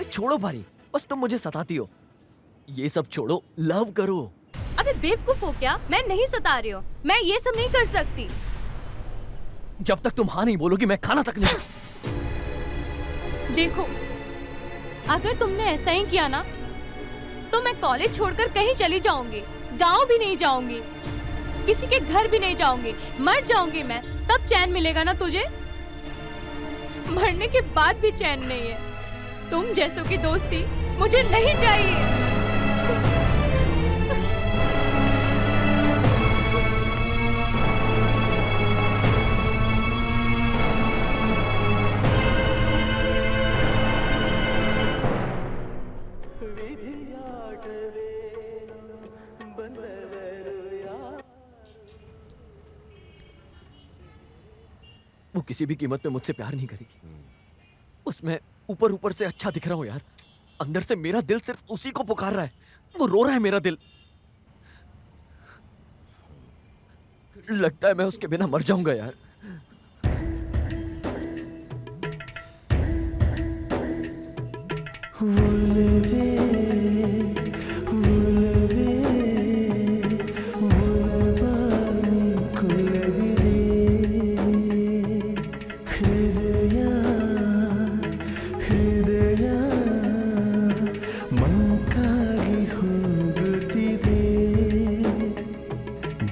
छोड़ो भारी, बस तुम मुझे सताती हो। ये सब छोड़ो, लव करो। अबे बेवकूफ हो क्या? मैं नहीं सता रही हूँ, मैं ये सब नहीं कर सकती। जब तक तुम हाँ नहीं बोलोगी मैं खाना तक नहीं। देखो, अगर तुमने ऐसा ही किया ना तो मैं कॉलेज छोड़कर कहीं चली जाऊंगी, गांव भी नहीं जाऊंगी, किसी के घर भी नहीं जाऊंगी, मर जाऊंगी मैं, तब चैन मिलेगा ना तुझे? मरने के बाद भी चैन नहीं है। तुम जैसों की दोस्ती मुझे नहीं चाहिए। वो किसी भी कीमत पे मुझसे प्यार नहीं करेगी। उसमें ऊपर ऊपर से अच्छा दिख रहा हूं यार, अंदर से मेरा दिल सिर्फ उसी को पुकार रहा है। वो रो रहा है मेरा दिल। लगता है मैं उसके बिना मर जाऊंगा यार।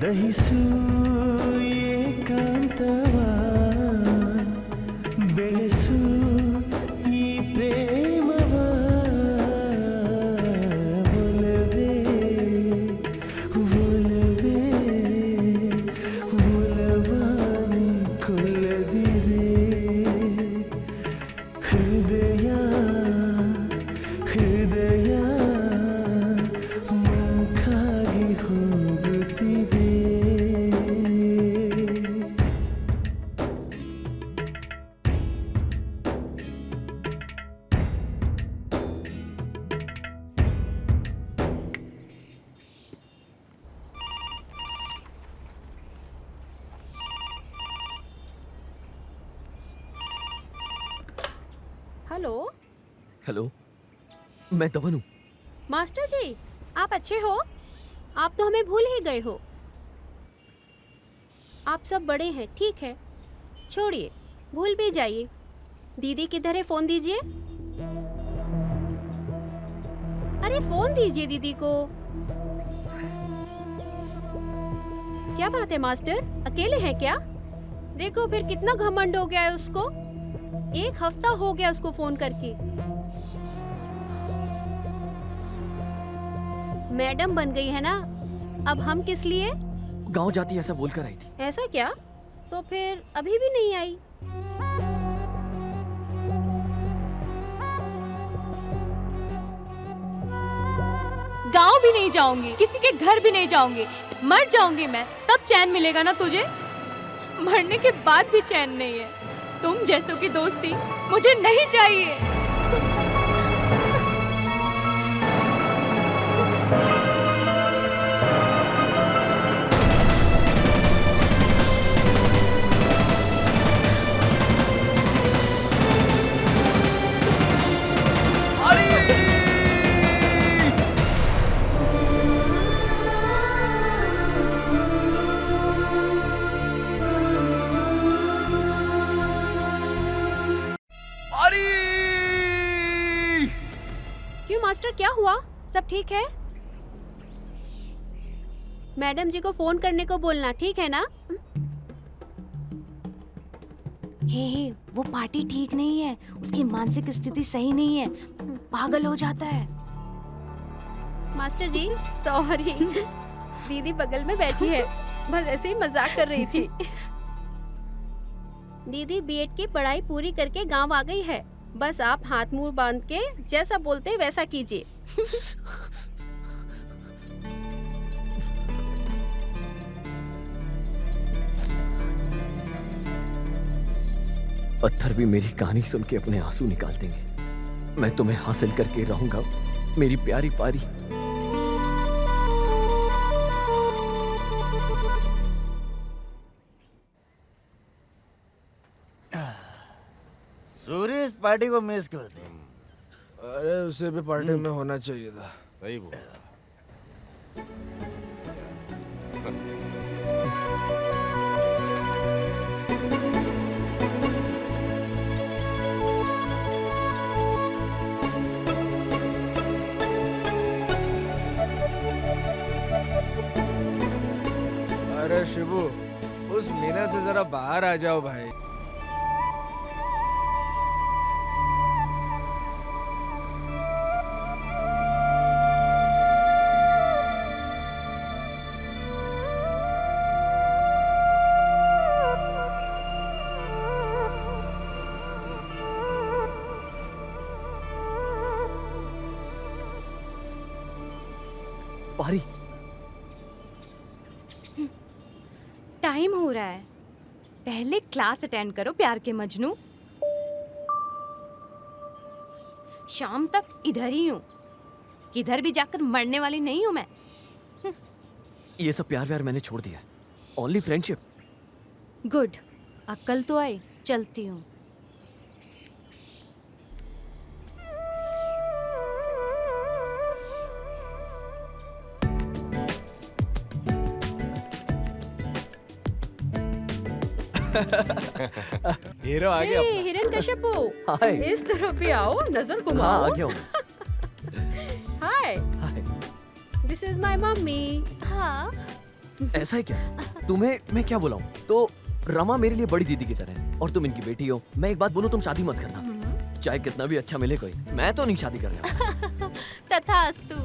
ದಹಿಸು ಏಕಾಂತವ ಬೆಳೆಸು ಈ ಪ್ರೇಮವ ಒಲವೇ ಒಲವೇ ಒಲವಾನಿ ಕೊಲ್ಲದಿರೇ ಹೃದಯ ಹೃದಯ ಮಂಕಾಗಿ ಹೋಗುತ್ತಿದೆ. हेलो हेलो, मैं धवन हूँ। मास्टर जी, आप अच्छे हो? आप तो हमें भूल ही गए हो। आप सब बड़े हैं, ठीक है, छोड़िए, भूल भी जाइए। दीदी किधर है? फोन दीजिए। अरे फोन दीजिए दीदी को। क्या बात है मास्टर, अकेले हैं क्या? देखो फिर कितना घमंड हो गया है उसको। 1 हफ्ता हो गया उसको फोन करके। मैडम बन गई है ना, अब हम किस लिए? गांव जाती ऐसा बोलकर आई थी। ऐसा क्या? तो फिर अभी भी नहीं आई? गांव भी नहीं जाऊंगी, किसी के घर भी नहीं जाऊंगी, मर जाऊंगी मैं, तब चैन मिलेगा ना तुझे? मरने के बाद भी चैन नहीं है। तुम जैसों की दोस्ती मुझे नहीं चाहिए। क्यों मास्टर, क्या हुआ? सब ठीक है? मैडम जी को फोन करने को बोलना, ठीक है ना? हे, वो पार्टी ठीक नहीं है, उसकी मानसिक स्थिति सही नहीं है, पागल हो जाता है। मास्टर जी सॉरी, दीदी बगल में बैठी है, बस ऐसे ही मजाक कर रही थी। दीदी बीएड की पढ़ाई पूरी करके गांव आ गई है, बस आप हाथ मुंह बांध के जैसा बोलते हैं वैसा कीजिए। पत्थर भी मेरी कहानी सुन के अपने आंसू निकाल देंगे। मैं तुम्हें हासिल करके रहूंगा, मेरी प्यारी पारी। सूर्य इस पार्टी को मिस करते हैं। अरे उसे भी पार्टी में होना चाहिए था। सही बोला। अरे शिबू, उस मीना से जरा बाहर आ जाओ भाई। पारी, टाइम हो रहा है, पहले क्लास अटेंड करो प्यार के मजनू। शाम तक इधर ही हूँ, किधर भी जाकर मरने वाली नहीं हूँ मैं। ये सब प्यार व्यार मैंने छोड़ दिया है। Only friendship. गुड, अक्ल तो आई, चलती हूँ। हीरो आ गया हे हिरण्यकश्यपु, हाय। इस तरफ भी आओ, नजर हाँ घुमाओ। आ गया हूँ। Hi, hi. This is my mummy. हाँ ऐसा है क्या? तुम्हें मैं क्या बोला हूँ? तो रमा मेरे लिए बड़ी दीदी की तरह है और तुम इनकी बेटी हो। मैं एक बात बोलूं, तुम शादी मत करना, चाहे कितना भी अच्छा मिले कोई। मैं तो नहीं शादी करने वाला। तथास्तु।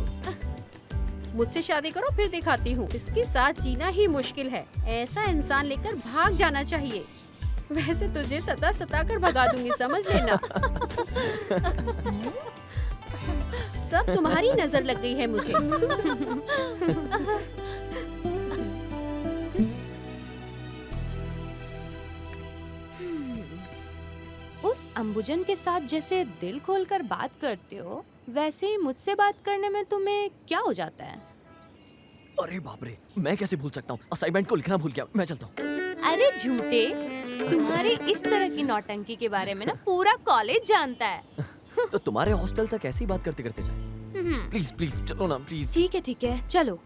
मुझसे शादी करो, फिर दिखाती हूँ। इसके साथ जीना ही मुश्किल है। ऐसा इंसान लेकर भाग जाना चाहिए। वैसे तुझे सता कर भगा दूंगी, समझ लेना। सब तुम्हारी नजर लग गई है मुझे। उस अंबुजन के साथ जैसे दिल खोलकर बात करते हो, वैसे ही मुझसे बात करने में तुम्हें क्या हो जाता है? अरे बाप रे, मैं कैसे भूल सकता हूँ? असाइनमेंट को लिखना भूल गया, मैं चलता हूँ। अरे झूठे, तुम्हारी इस तरह की नौटंकी के बारे में ना पूरा कॉलेज जानता है। तो तुम्हारे हॉस्टल तक ऐसी बात करते करते जाए। प्लीज प्लीज चलो ना प्लीज। ठीक है, चलो।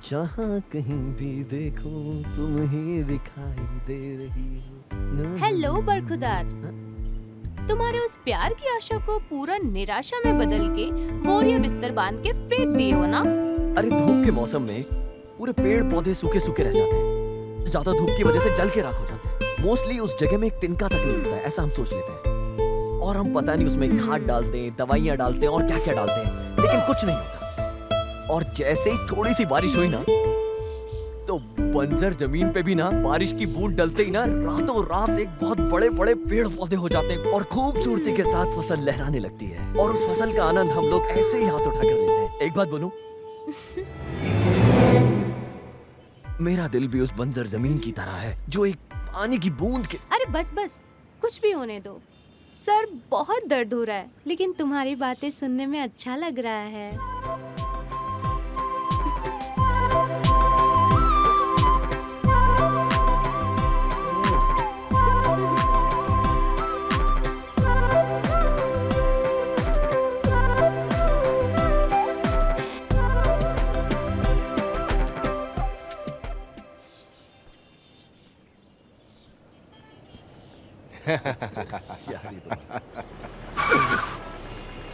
जहाँ कहीं भी देखो तुम ही दिखाई दे रही हो। हेलो बरखुदार, तुम्हारे उस प्यार की आशा को पूरा निराशा में बदल के बोरिया बिस्तर बांध के फेंक दिए हो ना? अरे धूप के मौसम में पूरे पेड़ पौधे सूखे सूखे रह जाते हैं, ज्यादा धूप की वजह से जल के राख हो जाते हैं। मोस्टली उस जगह में एक तिनका तक नहीं होता है, ऐसा हम सोच लेते हैं। और हम पता नहीं उसमें खाद डालते हैं, दवाइयाँ डालते हैं और क्या क्या डालते हैं, लेकिन कुछ नहीं होता। और जैसे ही थोड़ी सी बारिश हुई ना, तो बंजर जमीन पे भी ना बारिश की बूंद डलते ही ना रातों रात एक बहुत बड़े बड़े पेड़ पौधे हो जाते हैं और खूबसूरती के साथ फसल लहराने लगती है। और उस फसल का आनंद हम लोग ऐसे ही हाथ उठा कर लेते हैं। एक बात बोलूं, मेरा दिल भी उस बंजर जमीन की तरह है जो एक पानी की बूंद के। अरे बस कुछ भी होने दो। सर बहुत दर्द हो रहा है, लेकिन तुम्हारी बातें सुनने में अच्छा लग रहा है।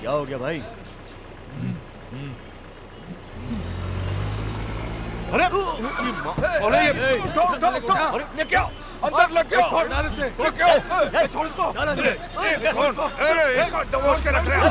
क्या हो गया भाई? अरे ये उठो, ये क्या? अंदर लग गया। डाल इसे। ये क्या? छोड़ इसको। डाल अंदर। अरे इसको दबोच के रख रहे हो।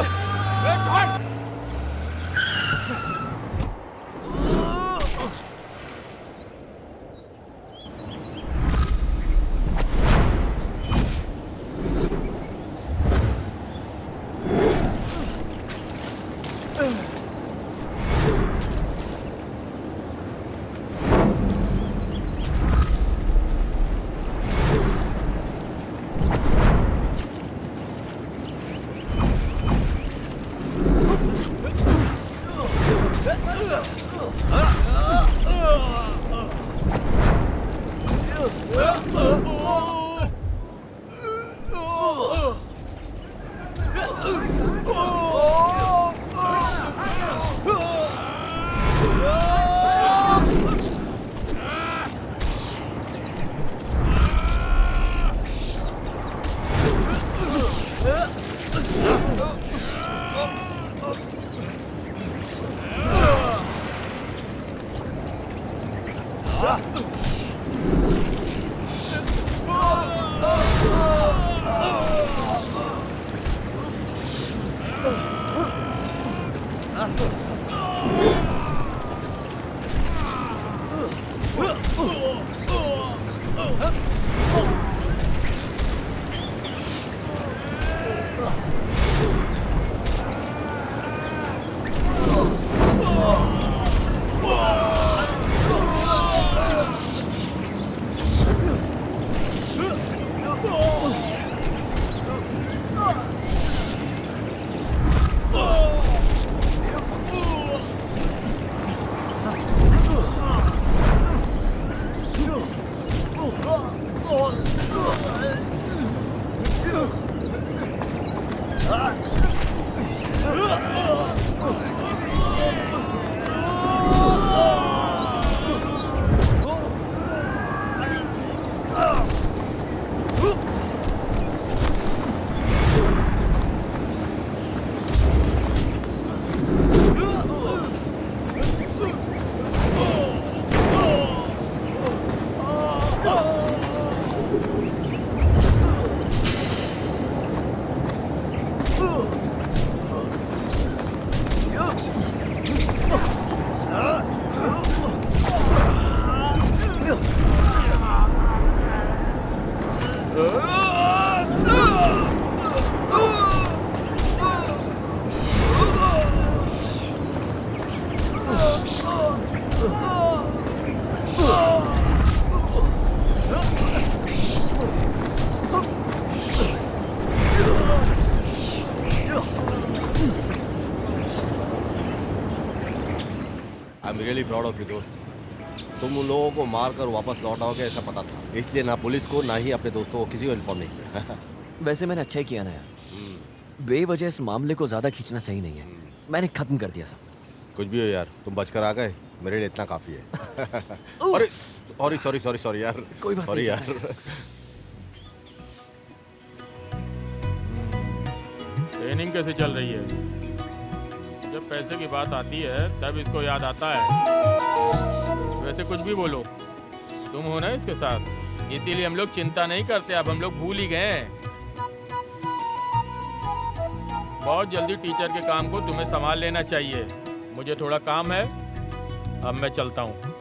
I'm really proud of you दोस्त। तुम उन लोगों को मार कर वापस लौट आओगे ऐसा पता था, इसलिए ना पुलिस को ना ही अपने दोस्तों को किसी को इन्फॉर्म नहीं किया। वैसे मैंने अच्छा ही किया ना यार, बेवजह इस मामले को ज्यादा खींचना सही नहीं है। मैंने खत्म कर दिया सब। कुछ भी हो यार, तुम बचकर आ गए, मेरे लिए इतना काफी है। अरे सॉरी यार, कोई बात सॉरी नहीं यार। ट्रेनिंग कैसे चल रही है? जब पैसे की बात आती है तब इसको याद आता है। वैसे कुछ भी बोलो, तुम हो ना इसके साथ, इसीलिए हम लोग चिंता नहीं करते। अब हम लोग भूल ही गए हैं। बहुत जल्दी टीचर के काम को तुम्हें संभाल लेना चाहिए। मुझे थोड़ा काम है, अब मैं चलता हूँ।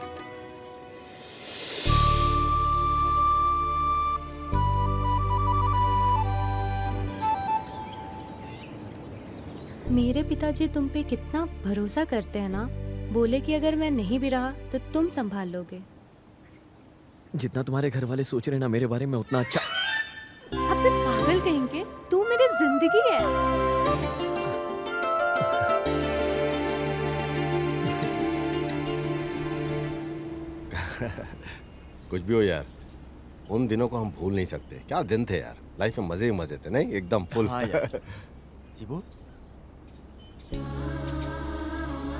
मेरे पिताजी तुम पे कितना भरोसा करते हैं ना। बोले कि अगर मैं नहीं भी रहा तो तुम संभाल लोगे। जितना तुम्हारे घर वाले सोच रहे ना मेरे बारे में उतना अच्छा। अबे पागल कहेंगे, तू मेरी जिंदगी है। कुछ भी हो यार, उन दिनों को हम भूल नहीं सकते। क्या दिन थे यार, लाइफ में मजे ही मजे थे, नहीं एकदम फुल। हाँ यार। शिबू,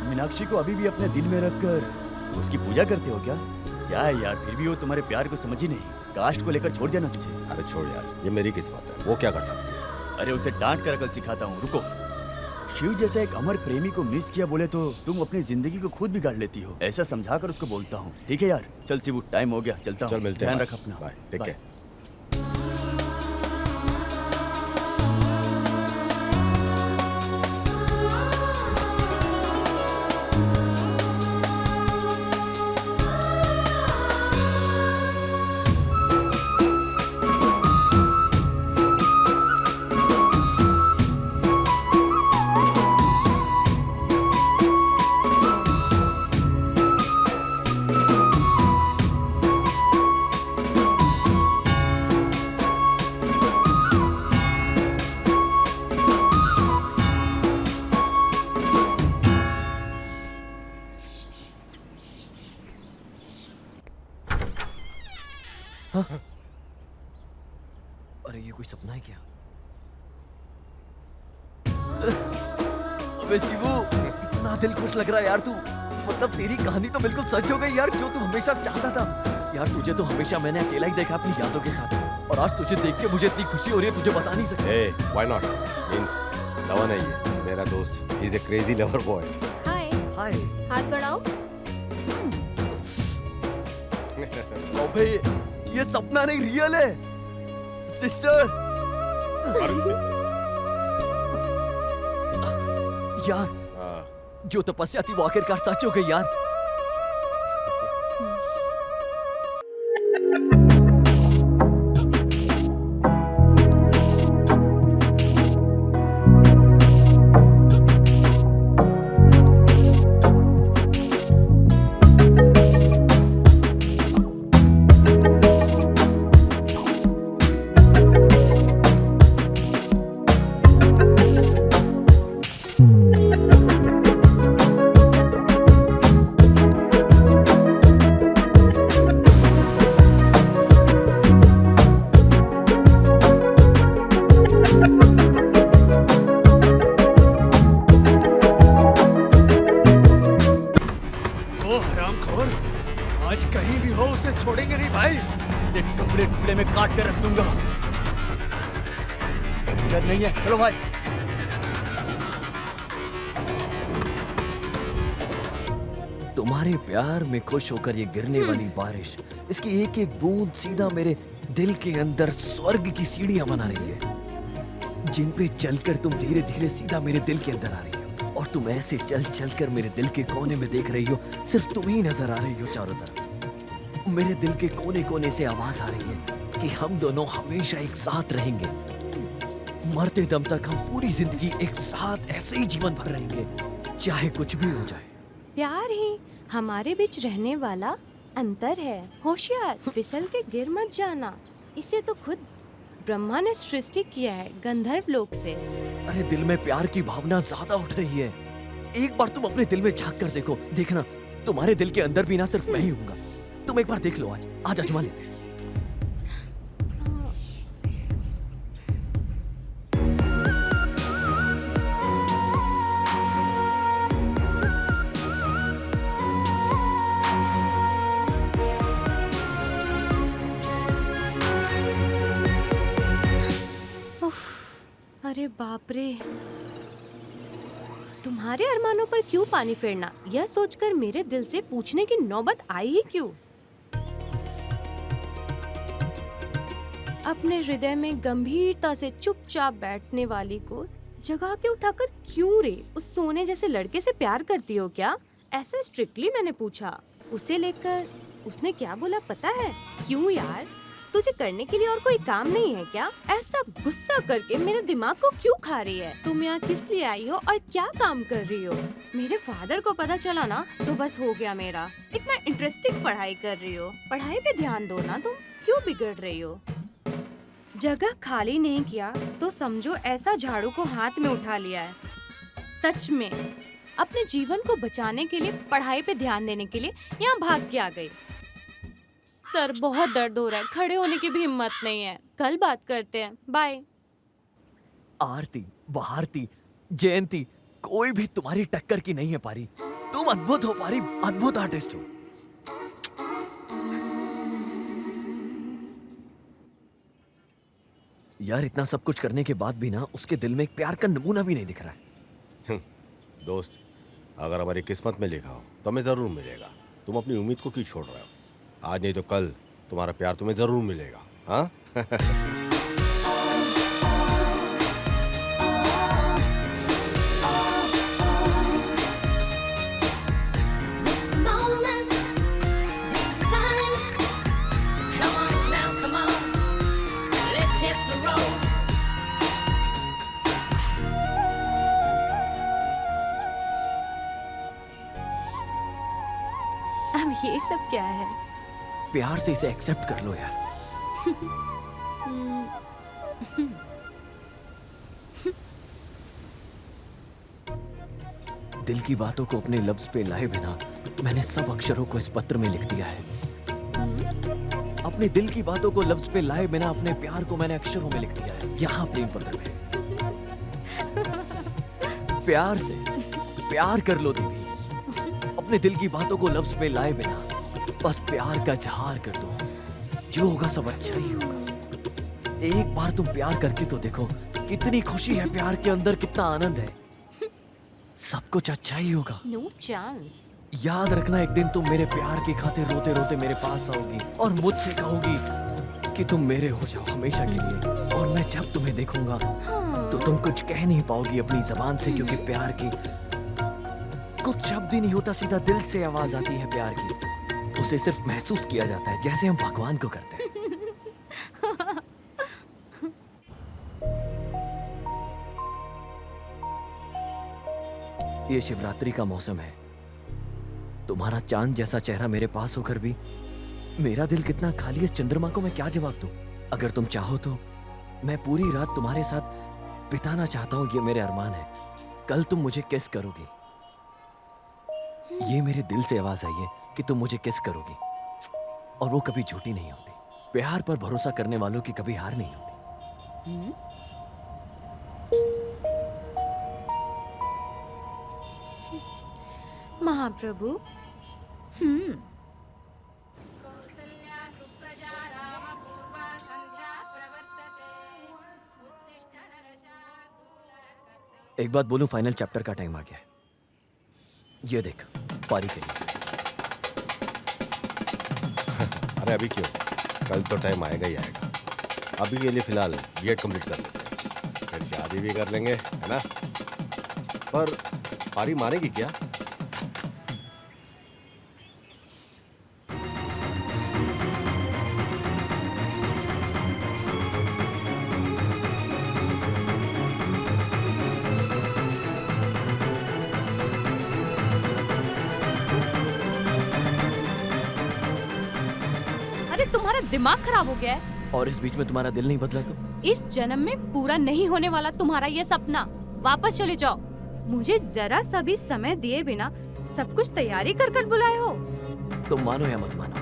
मीनाक्षी को अभी भी अपने दिल में रखकर उसकी पूजा करते हो क्या? क्या है यार, फिर भी वो तुम्हारे प्यार को समझ ही नहीं। कास्ट को लेकर छोड़ दिया ना तुझे। अरे छोड़ यार, ये मेरी किस्मत है, वो क्या कर सकती है। अरे उसे डांट कर अकल सिखाता हूँ, रुको। शिव जैसा एक अमर प्रेमी को मिस किया बोले तो तुम अपनी जिंदगी को खुद बिगाड़ लेती हो, ऐसा समझाकर उसको बोलता हूँ। ठीक है यार, चल शिवू, टाइम हो गया, चलता हूँ। चल मिलते हैं, ध्यान रख अपना। Bye, take care. अरे ये कोई सपना है क्या? अबे शिवू, इतना दिल खुश लग रहा है यार तू। मतलब तेरी कहानी तो बिल्कुल सच हो गई यार, जो तू हमेशा चाहता था। यार तुझे तो हमेशा मैंने अकेला ही देखा अपनी यादों के साथ, और आज तुझे देख के मुझे इतनी खुशी हो रही है, तुझे बता नहीं सकता। Hey, why not? Means लवन है ये, मेरा दोस्त। He's a crazy lover boy. हाय, हाय। हाथ बढ़ाओ। अबे ये सपना नहीं, रियल है सिस्टर। यार जो तपस्या थी वो आखिरकार सच हो गई यार। आज कहीं भी हो उसे छोड़ेंगे नहीं भाई। उसे टुकड़े टुकड़े में काट कर रख दूंगा। डर नहीं है, चलो भाई। तुम्हारे प्यार में खुश होकर ये गिरने वाली बारिश, इसकी एक एक बूंद सीधा मेरे दिल के अंदर स्वर्ग की सीढ़ियां बना रही है, जिन पे चलकर तुम धीरे धीरे सीधा मेरे दिल के अंदर आ रही हो। और तुम ऐसे चल चल कर मेरे दिल के कोने में देख रही हो, सिर्फ तुम ही नजर आ रही हो चारों तरफ। मेरे दिल के कोने कोने से आवाज आ रही है कि हम दोनों हमेशा एक साथ रहेंगे, मरते दम तक हम पूरी जिंदगी एक साथ ऐसे ही जीवन भर रहेंगे, चाहे कुछ भी हो जाए। प्यार ही हमारे बीच रहने वाला अंतर है। होशियार, फिसल के गिर मत जाना। इसे तो खुद ब्रह्मा ने सृष्टि किया है गंधर्व लोक से। अरे दिल में प्यार की भावना ज्यादा उठ रही है। एक बार तुम अपने दिल में झांक कर देखो, देखना तुम्हारे दिल के अंदर भी ना सिर्फ मैं ही हूँगा। तुम एक बार देख लो, आज आजमा लेते हैं। अरे बाप रे, तुम्हारे अरमानों पर क्यों पानी फेरना, यह सोचकर मेरे दिल से पूछने की नौबत आई ही क्यों? अपने हृदय में गंभीरता से चुपचाप बैठने वाली को जगा के उठाकर क्यों रे, उस सोने जैसे लड़के से प्यार करती हो क्या? ऐसा स्ट्रिक्टली मैंने पूछा। उसे लेकर उसने क्या बोला पता है? क्यों यार, तुझे करने के लिए और कोई काम नहीं है क्या? ऐसा गुस्सा करके मेरे दिमाग को क्यों खा रही है? तुम यहाँ किस लिए आई हो और क्या काम कर रही हो? मेरे फादर को पता चला ना तो बस हो गया मेरा। इतना इंटरेस्टिंग पढ़ाई कर रही हो, पढ़ाई पे ध्यान दो ना, तुम क्यों बिगड़ रही हो? जगह खाली नहीं किया तो समझो ऐसा झाड़ू को हाथ में उठा लिया है। सच में अपने जीवन को बचाने के लिए, पढ़ाई पे ध्यान देने के लिए यहाँ भाग के आ गई। सर बहुत दर्द हो रहा है, खड़े होने की भी हिम्मत नहीं है। कल बात करते हैं, बाय। आरती, भारती, जयंती, कोई भी तुम्हारी टक्कर की नहीं है पारी। तुम अद्भुत हो पारी, अद्भुत आर्टिस्ट हो। यार इतना सब कुछ करने के बाद भी ना उसके दिल में एक प्यार का नमूना भी नहीं दिख रहा है। दोस्त, अगर हमारी किस्मत में लिखा हो तो हमें जरूर मिलेगा। तुम अपनी उम्मीद को क्यों छोड़ रहे हो? आज नहीं तो कल तुम्हारा प्यार तुम्हें जरूर मिलेगा। हाँ? अब ये सब क्या है? प्यार से इसे एक्सेप्ट कर लो यार। दिल की बातों को अपने लफ्ज पे लाए बिना मैंने सब अक्षरों को इस पत्र में लिख दिया है। अपने दिल की बातों को लफ्ज पे लाए बिना अपने प्यार को मैंने अक्षरों में लिख दिया है, यहाँ प्रेम पत्र में। प्यार से प्यार कर लो देवी, अपने दिल की बातों को लफ्ज पे लाए बिना बस प्यार का इजहार कर दो। जो होगा सब अच्छा ही होगा। एक बार तुम प्यार करके तो देखो, कितनी खुशी है प्यार के अंदर, कितना आनंद है। सब कुछ अच्छा ही होगा। No chance. याद रखना, एक दिन तुम मेरे प्यार की खातिर रोते रोते मेरे पास आओगी और मुझसे कहोगी कि तुम मेरे हो जाओ हमेशा के लिए। और मैं जब तुम्हें देखूंगा तो तुम कुछ कह नहीं पाओगी अपनी जबान से, क्योंकि प्यार की कुछ शब्द ही नहीं होता, सीधा दिल से आवाज आती है प्यार की। उसे सिर्फ महसूस किया जाता है, जैसे हम भगवान को करते हैं। ये शिवरात्रि का मौसम है। तुम्हारा चांद जैसा चेहरा मेरे पास होकर भी मेरा दिल कितना खाली है। इस चंद्रमा को मैं क्या जवाब दूं? अगर तुम चाहो तो मैं पूरी रात तुम्हारे साथ बिताना चाहता हूं, ये मेरे अरमान है। कल तुम मुझे किस करोगी, ये मेरे दिल से आवाज आई है कि तुम मुझे किस करोगी, और वो कभी झूठी नहीं होती। प्यार पर भरोसा करने वालों की कभी हार नहीं होती। महाप्रभु, एक बात बोलूं, फाइनल चैप्टर का टाइम आ गया है। ये देख, पारी के लिए। अरे अभी क्यों, कल तो टाइम आएगा ही आएगा। अभी के लिए फिलहाल बीएड कंप्लीट कर लेते हैं, फिर शादी भी कर लेंगे, है ना? पर पारी मानेगी क्या? अरे तुम्हारा दिमाग खराब हो गया है? और इस बीच में तुम्हारा दिल नहीं बदला तो? इस जन्म में पूरा नहीं होने वाला तुम्हारा ये सपना। वापस चले जाओ। मुझे जरा सा भी समय दिए बिना सब कुछ तैयारी कर कर बुलाए हो। तुम मानो या मत मानो,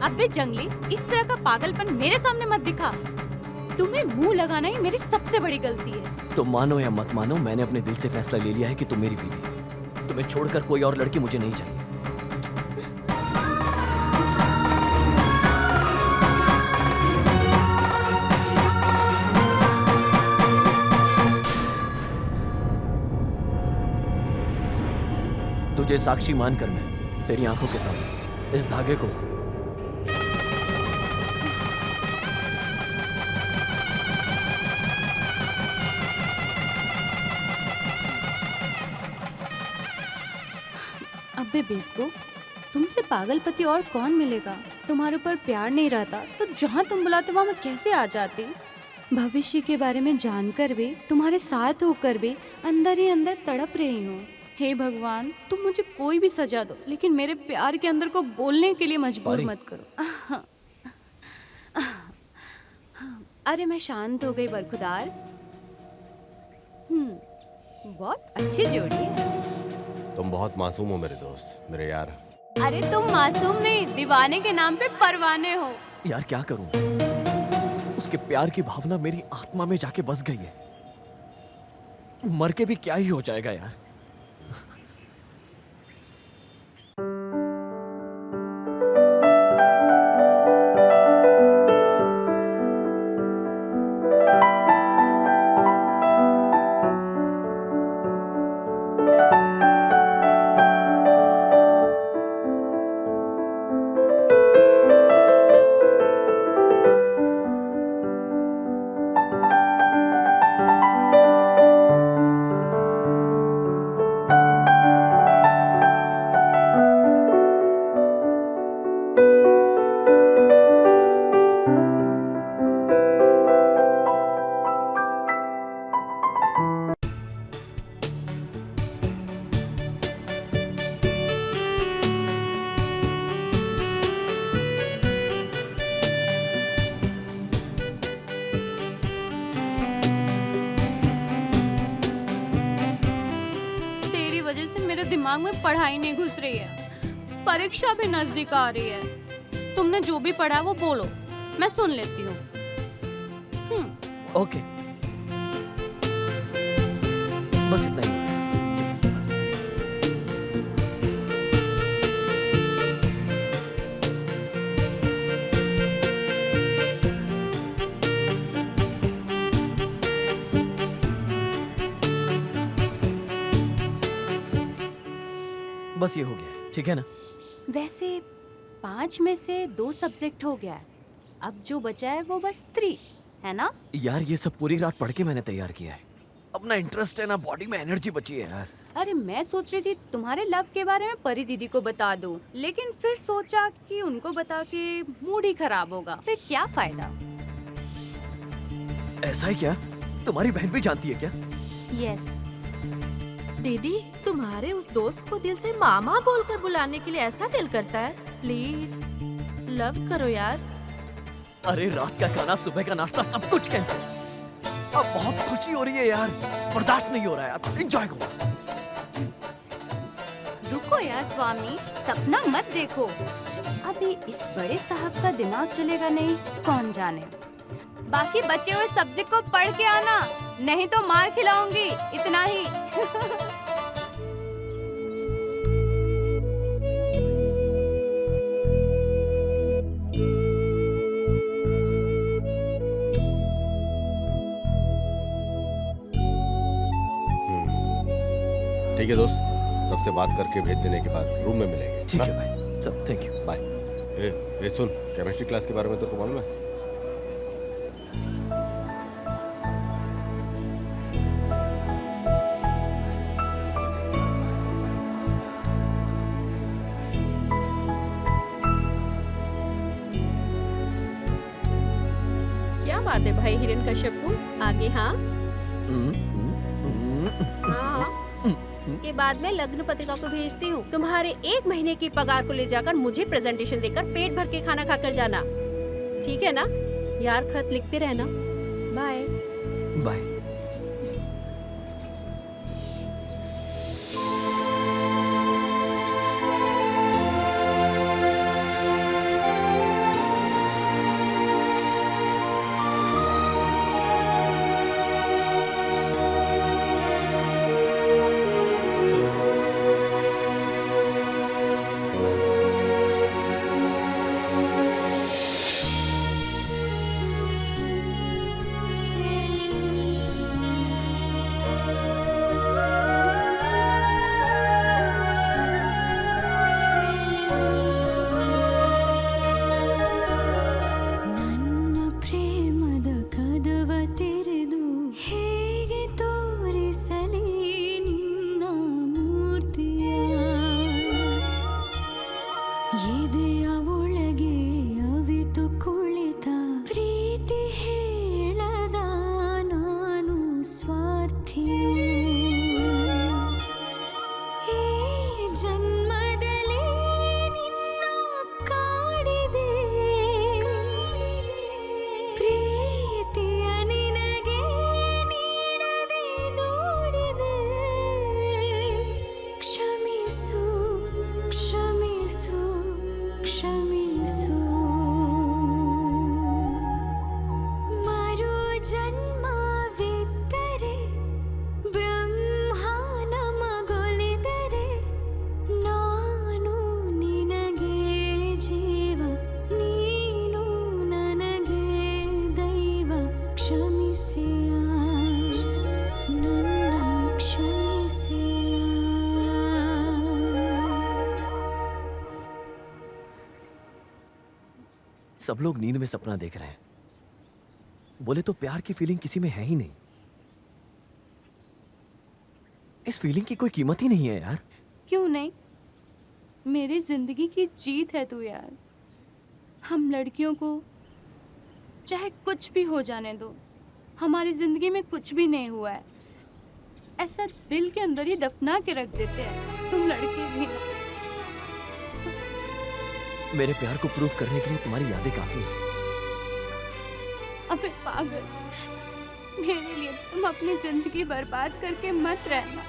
अबे जंगली, इस तरह का पागलपन मेरे सामने मत दिखा। तुम्हें मुंह लगाना ही मेरी सबसे बड़ी गलती है। तुम मानो या मत मानो, मैंने अपने दिल से फैसला ले लिया है कि तुम मेरी बीवी हो। तुम्हें छोड़कर कोई और लड़की मुझे नहीं चाहिए। तुझे साक्षी मानकर मैं तेरी आंखों के सामने इस धागे को अबे बेवकूफ, तुमसे पागलपति और कौन मिलेगा? तुम्हारे ऊपर प्यार नहीं रहता तो जहाँ तुम बुलाते वहाँ मैं कैसे आ जाती? भविष्य के बारे में जानकर भी, तुम्हारे साथ होकर भी अंदर ही अंदर तड़प रही हूँ। हे भगवान, तुम मुझे कोई भी सजा दो, लेकिन मेरे प्यार के अंदर को बोलने के लिए मजबूर मत करो। अरे मैं शांत हो गई बरखुदार। बहुत अच्छी जोड़ी है। तुम बहुत मासूम हो मेरे दोस्त, मेरे यार। अरे तुम मासूम नहीं, दीवाने के नाम पे परवाने हो। यार क्या करूं? उसके प्यार की भावना मेरी आत्मा में जाके बस गई है। मर के भी क्या ही हो जाएगा यार। वजह से मेरे दिमाग में पढ़ाई नहीं घुस रही है। परीक्षा भी नजदीक आ रही है। तुमने जो भी पढ़ा वो बोलो, मैं सुन लेती हूँ। ओके, बस इतना ही। बस ये हो गया, ठीक है ना? वैसे 5 में से 2 सब्जेक्ट हो गया है। अब जो बचा है वो बस 3 है ना? यार ये सब पूरी रात पढ़ के मैंने तैयार किया है। अपना इंटरेस्ट है ना, बॉडी में एनर्जी बची है यार। अरे मैं सोच रही थी तुम्हारे लव के बारे में परी दीदी को बता दूं, लेकिन फिर सोचा कि उनको बता के मूड ही खराब होगा, फिर क्या फायदा। ऐसा ही क्या? तुम्हारी बहन भी जानती है क्या? यस। दीदी, तुम्हारे उस दोस्त को दिल से मामा बोलकर बुलाने के लिए ऐसा दिल करता है? प्लीज लव करो यार। अरे रात का खाना, सुबह का नाश्ता, सब कुछ कैंसिल। अब बहुत खुशी हो रही है यार, बर्दाश्त नहीं हो रहा है यार। एंजॉय करो। रुको यार स्वामी, सपना मत देखो। अभी इस बड़े साहब का दिमाग चलेगा नहीं, कौन जाने। बाकी बचे हुए सब्जेक्ट को पढ़ के आना, नहीं तो मार खिलाऊंगी, इतना ही। ठीक है दोस्त, सबसे बात करके भेज देने के बाद रूम में मिलेंगे। ठीक है भाई, सब थैंक यू, बाय। ए सुन, केमिस्ट्री क्लास के बारे में तेरे को मालूम है? क्या बात है भाई हिरण्यकश्यप, आगे हाँ हाँ के बाद में लग्न पत्रिका को भेजती हूँ। तुम्हारे 1 महीने की पगार को ले जाकर मुझे प्रेजेंटेशन देकर पेट भर के खाना खाकर जाना, ठीक है ना यार? खत लिखते रहना। Bye bye. सब लोग नींद में सपना देख रहे हैं। बोले तो प्यार की फीलिंग किसी में है ही नहीं। इस फीलिंग की कोई कीमत ही नहीं है यार। क्यों नहीं? मेरी जिंदगी की जीत है तू यार। हम लड़कियों को चाहे कुछ भी हो जाने दो, हमारी जिंदगी में कुछ भी नहीं हुआ है ऐसा दिल के अंदर ही दफना के रख देते हैं। तुम लड़के भी। मेरे प्यार को प्रूव करने के लिए तुम्हारी यादें काफी हैं। अबे पागल, मेरे लिए तुम अपनी जिंदगी बर्बाद करके मत रहना।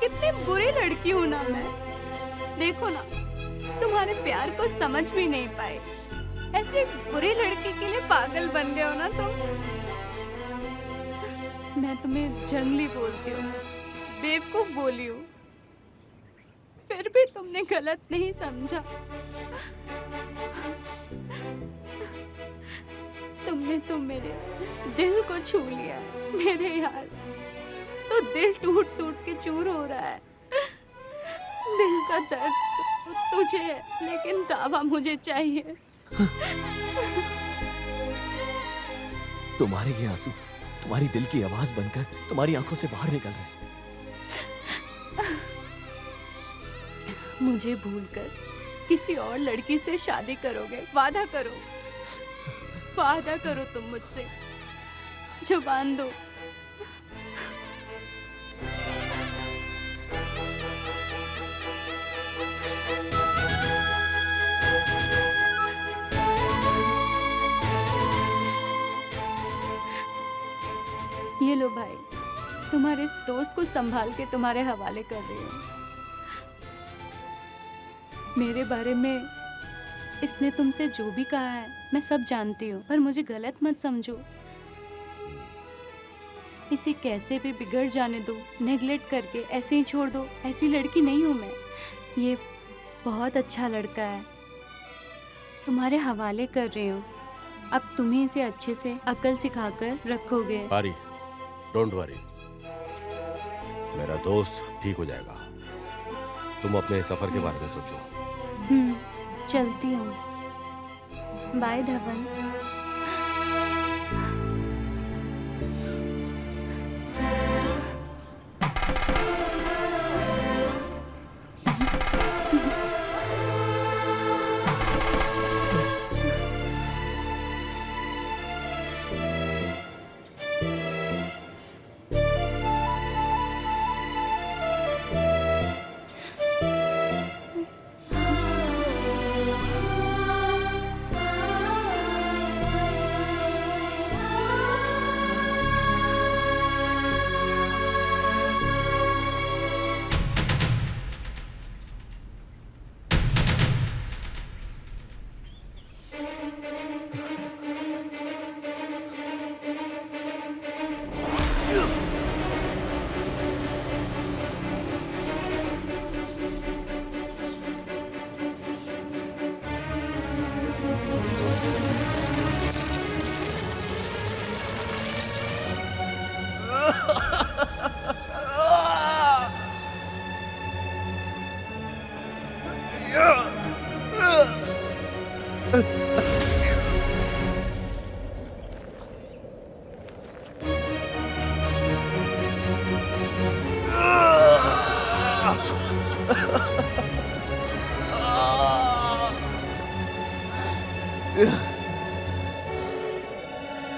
कितनी बुरी लड़की हूं ना मैं। देखो ना, तुम्हारे प्यार को समझ भी नहीं पाए। ऐसे एक बुरी लड़की के लिए पागल बन गए हो ना तुम। मैं तुम्हें जंगली बोलती हूँ, बेवकूफ बोली हूँ, फिर भी तुमने गलत नहीं समझा। तुमने तो मेरे दिल को छू लिया है मेरे यार। तो दिल टूट टूट के चूर हो रहा है। दिल का दर्द तो तुझे है, लेकिन दावा मुझे चाहिए। तुम्हारे ये आंसू तुम्हारी दिल की आवाज बनकर तुम्हारी आंखों से बाहर निकल रहे हैं। मुझे भूलकर किसी और लड़की से शादी करोगे? वादा करो, वादा करो तुम मुझसे। जुबान दो। ये लो भाई, तुम्हारे इस दोस्त को संभाल के तुम्हारे हवाले कर रही हूँ। मेरे बारे में इसने तुमसे जो भी कहा है मैं सब जानती हूँ, पर मुझे गलत मत समझो। इसे कैसे भी बिगड़ जाने दो, नेगलेक्ट करके ऐसे ही छोड़ दो। ऐसी लड़की नहीं हूँ मैं। ये बहुत अच्छा लड़का है, तुम्हारे हवाले कर रही हूँ। अब तुम्हें इसे अच्छे से अकल सिखाकर रखोगे। पारी, डोंट वरी, मेरा दोस्त ठीक हो जाएगा। तुम अपने सफर के बारे में सोचो। चलती हूँ। बाय धवन।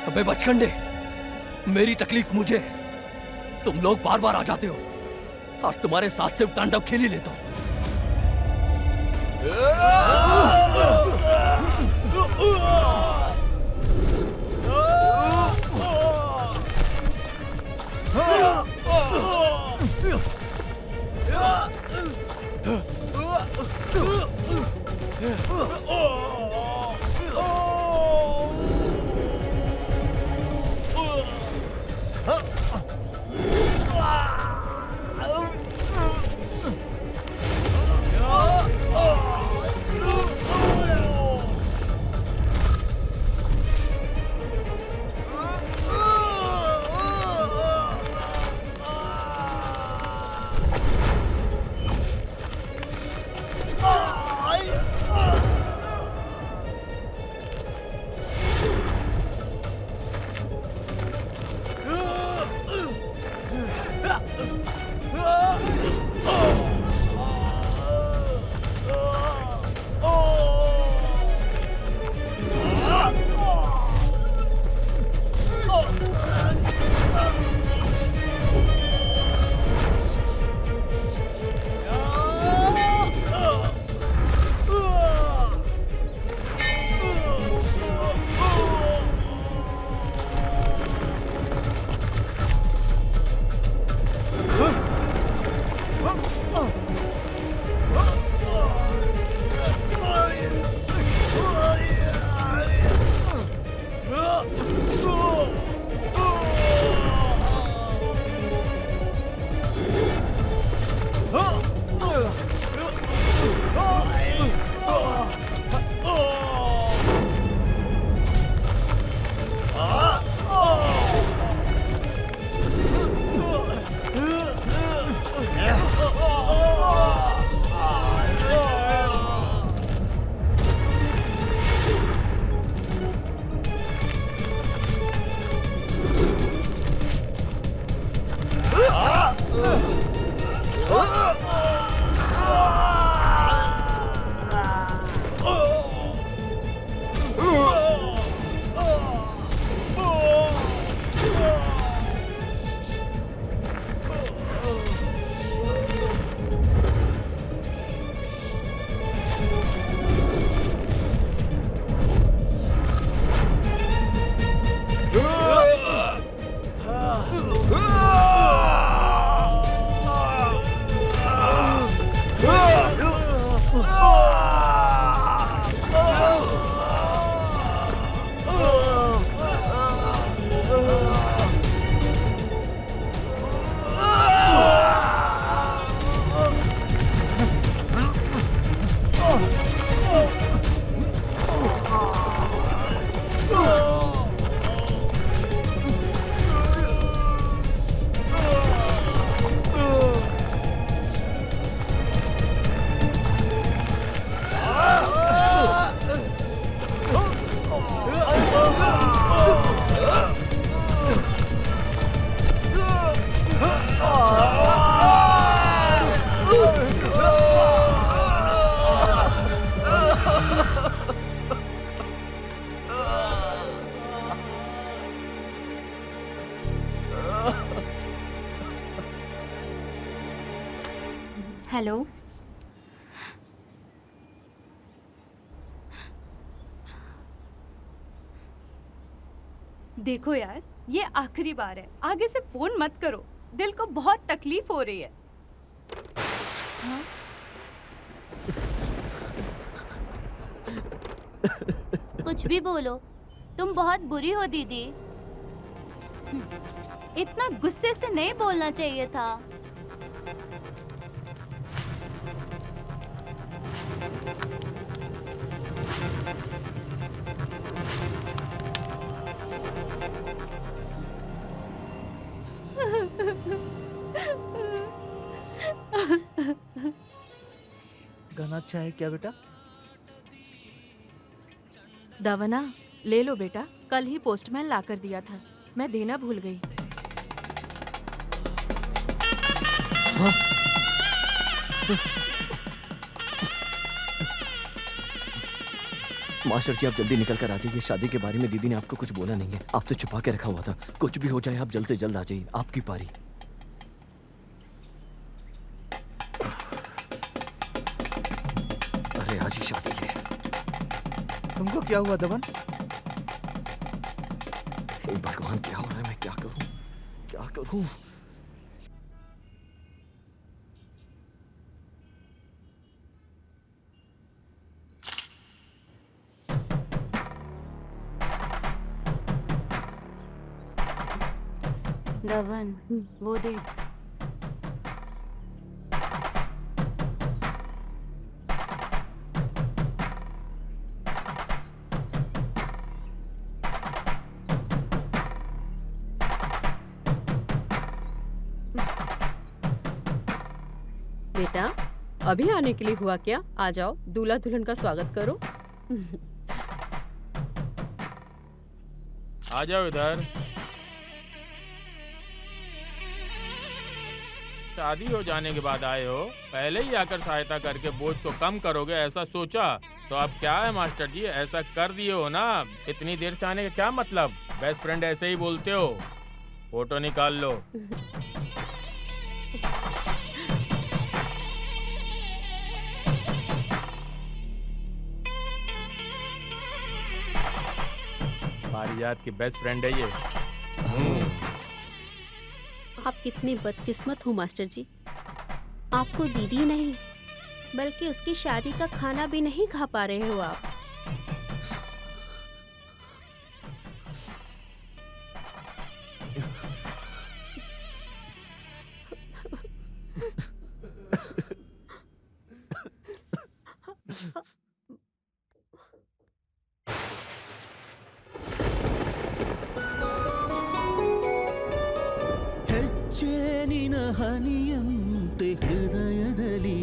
अबे बचकंडे, मेरी तकलीफ मुझे, तुम लोग बार बार आ जाते हो और तुम्हारे साथ सिर्फ तांडव खेल ही लेता हूं। हेलो। देखो यार, ये आखिरी बार है, आगे से फोन मत करो, दिल को बहुत तकलीफ हो रही है। हाँ? कुछ भी बोलो, तुम बहुत बुरी हो दीदी। इतना गुस्से से नहीं बोलना चाहिए था। गाना अच्छा है क्या बेटा? दवना ले लो बेटा, कल ही पोस्टमैन ला कर दिया था, मैं देना भूल गई। हाँ? मास्टर जी, आप जल्दी निकल कर आ जाइए। शादी के बारे में दीदी ने आपको कुछ बोला नहीं है, आपसे छुपा के रखा हुआ था। कुछ भी हो जाए आप जल्द से जल्द आ जाइए, आपकी पारी। अरे आज ही शादी है। तुमको क्या हुआ दमन? हे भगवान, क्या हो रहा है? मैं क्या करूं, क्या करूं? दवन, वो देख। बेटा, अभी आने के लिए हुआ क्या? आ जाओ, दूल्हा दुल्हन का स्वागत करो। आ जाओ इधर। शादी हो जाने के बाद आए हो, पहले ही आकर सहायता करके बोझ को कम करोगे ऐसा सोचा। तो अब क्या है मास्टर जी, ऐसा कर दिए हो ना, इतनी देर से आने का क्या मतलब। बेस्ट फ्रेंड ऐसे ही बोलते हो। फोटो निकाल लो। पारिजात की बेस्ट फ्रेंड है ये। आप कितने बदकिस्मत हो मास्टर जी, आपको दीदी नहीं बल्कि उसकी शादी का खाना भी नहीं खा पा रहे हो आप। ಹೆಜ್ಜೇನಿನ ಹನಿಯಂತೆ ಹೃದಯದಲ್ಲಿ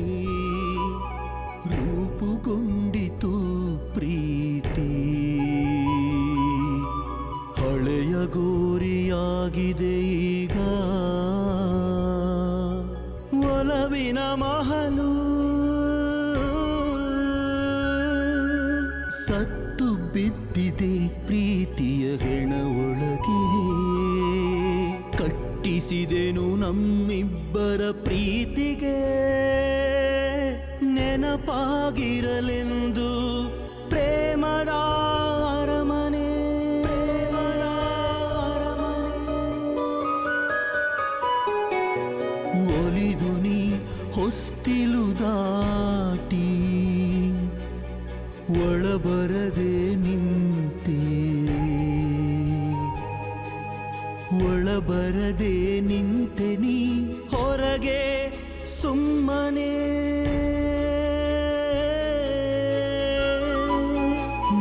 ರೂಪುಗೊಂಡಿತು ಪ್ರೀತಿ ಹಳೆಯ ಗೋರಿಯಾಗಿದೆ ಈಗ ಒಲವಿನ ಮಹಲು ಸತ್ತು ಬಿದ್ದಿದೆ ಪ್ರೀತಿಯ ಹೆಣ ಒಳಗೆ ಕಟ್ಟಿಸಿದೆನು ನಮ್ಮಿಬ್ಬರ ಪ್ರೀತಿಗೆ ನೆನಪಾಗಿರಲೆಂದು ಪ್ರೇಮದ ಅರಮನೆ ಒಲಿದು ನೀ ಹೊಸ್ತಿಲು ದಾಟಿ ಒಳಬರದೆ ನಿಂತೆ ಒಳಬರದೆ ನಿಂತೆ ನೀ ಹೊರಗೆ ಸುಮ್ಮನೆ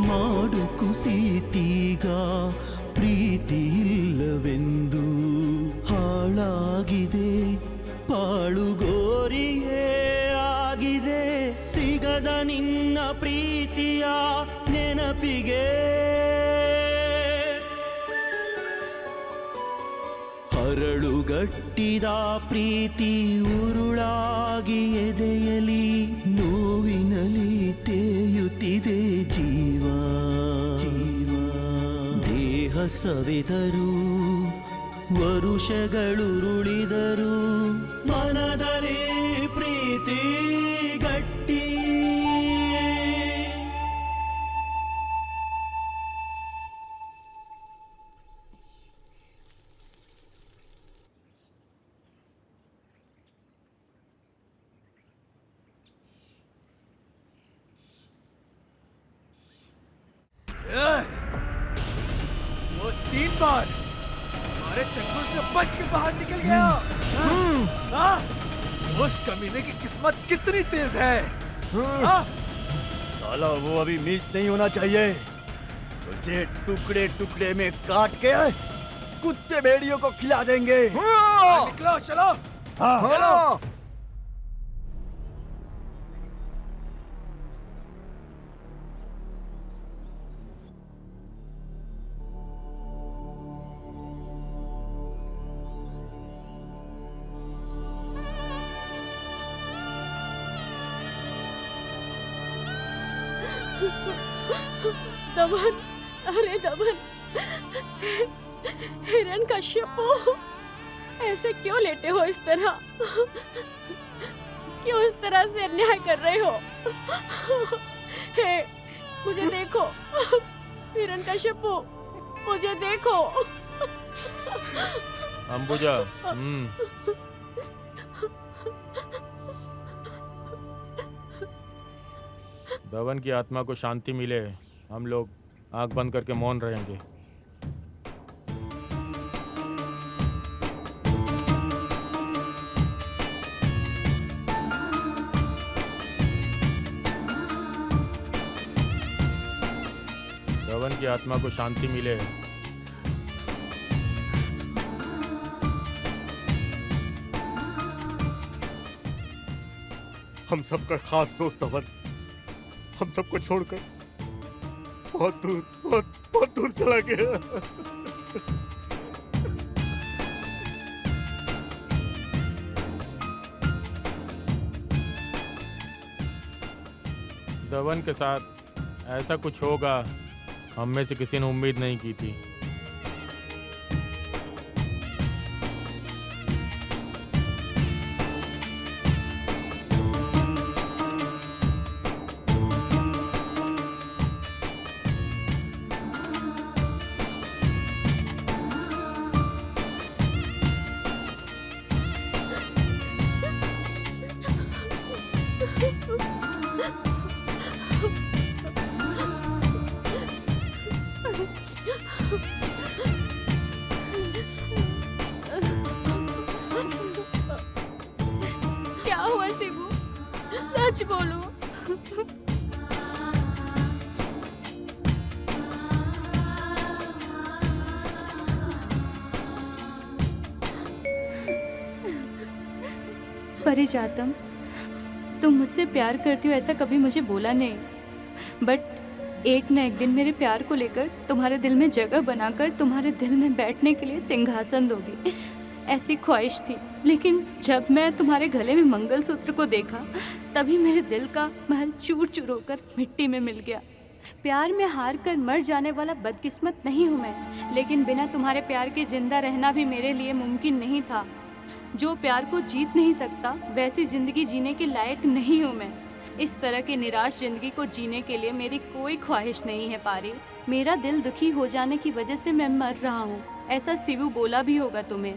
ಮಾಡು ಕುಸಿತೀಗ ಪ್ರೀತಿ ಇಲ್ಲವೆಂದು ಹಾಳಾಗಿದೆ ಪಾಳುಗೋರಿಯೇ ಆಗಿದೆ ಸಿಗದ ನಿನ್ನ ಪ್ರೀತಿಯ ನೆನಪಿಗೆ ಹರಳುಗಟ್ಟಿದ ಪ್ರೀತಿ ಉರುಳಾಗಿ ಎದೆಯಲಿ ನೋವಿನಲಿ ತೇಯುತ್ತಿದೆ ಜೀವ ದೇಹ ಸವೆದರು ವರುಷಗಳುರುಳಿದರು ಮನದಲ್ಲಿ ಪ್ರೀತಿ ಗಟ್ಟಿ वो 3 बार हमारे चंगुल से बच के बाहर निकल गया। उस कमीने की किस्मत कितनी तेज है। साला वो अभी मिस नहीं होना चाहिए, उसे टुकड़े टुकड़े में काट के कुत्ते भेड़ियों को खिला देंगे। निकलो चलो चलो। दमन, अरे दमन, हिरण्यकश्यप, ऐसे क्यों लेटे हो इस तरह? क्यों इस तरह से अन्याय कर रहे हो? हे, मुझे देखो, हिरण्यकश्यप, मुझे देखो। अंबुजा, दमन की आत्मा को शांति मिले, हम लोग आंख बंद करके मौन रहेंगे। दमन की आत्मा को शांति मिले। हम सबका खास दोस्त दमन हम सबको छोड़कर बहुत दूर चला गया। धवन के साथ ऐसा कुछ होगा हम में से किसी ने उम्मीद नहीं की थी। क्या हुआ शिबू? सच बोलो। परिजातम, तुम मुझसे प्यार करती हो ऐसा कभी मुझे बोला नहीं, बट एक न एक दिन मेरे प्यार को लेकर तुम्हारे दिल में जगह बनाकर तुम्हारे दिल में बैठने के लिए सिंहासन दोगी, ऐसी ख्वाहिश थी। लेकिन जब मैं तुम्हारे गले में मंगलसूत्र को देखा तभी मेरे दिल का महल चूर चूर होकर मिट्टी में मिल गया। प्यार में हार कर मर जाने वाला बदकिस्मत नहीं हूँ मैं, लेकिन बिना तुम्हारे प्यार के जिंदा रहना भी मेरे लिए मुमकिन नहीं था। जो प्यार को जीत नहीं सकता वैसी जिंदगी जीने के लायक नहीं हूँ मैं। इस तरह की निराश जिंदगी को जीने के लिए मेरी कोई ख्वाहिश नहीं है पारी। मेरा दिल दुखी हो जाने की वजह से मैं मर रहा हूँ, ऐसा शिवू बोला भी होगा तुम्हें।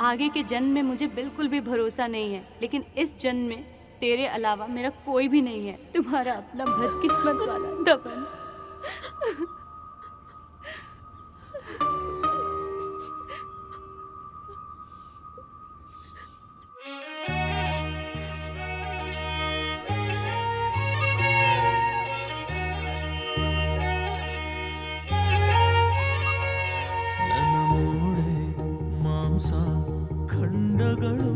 आगे के जन्म में मुझे बिल्कुल भी भरोसा नहीं है, लेकिन इस जन्म में तेरे अलावा मेरा कोई भी नहीं है। तुम्हारा अपना बदकिस्मत वाला दबन। ನನ್ನ ಮೂಳೆ ಮಾಂಸ ಖಂಡಗಳು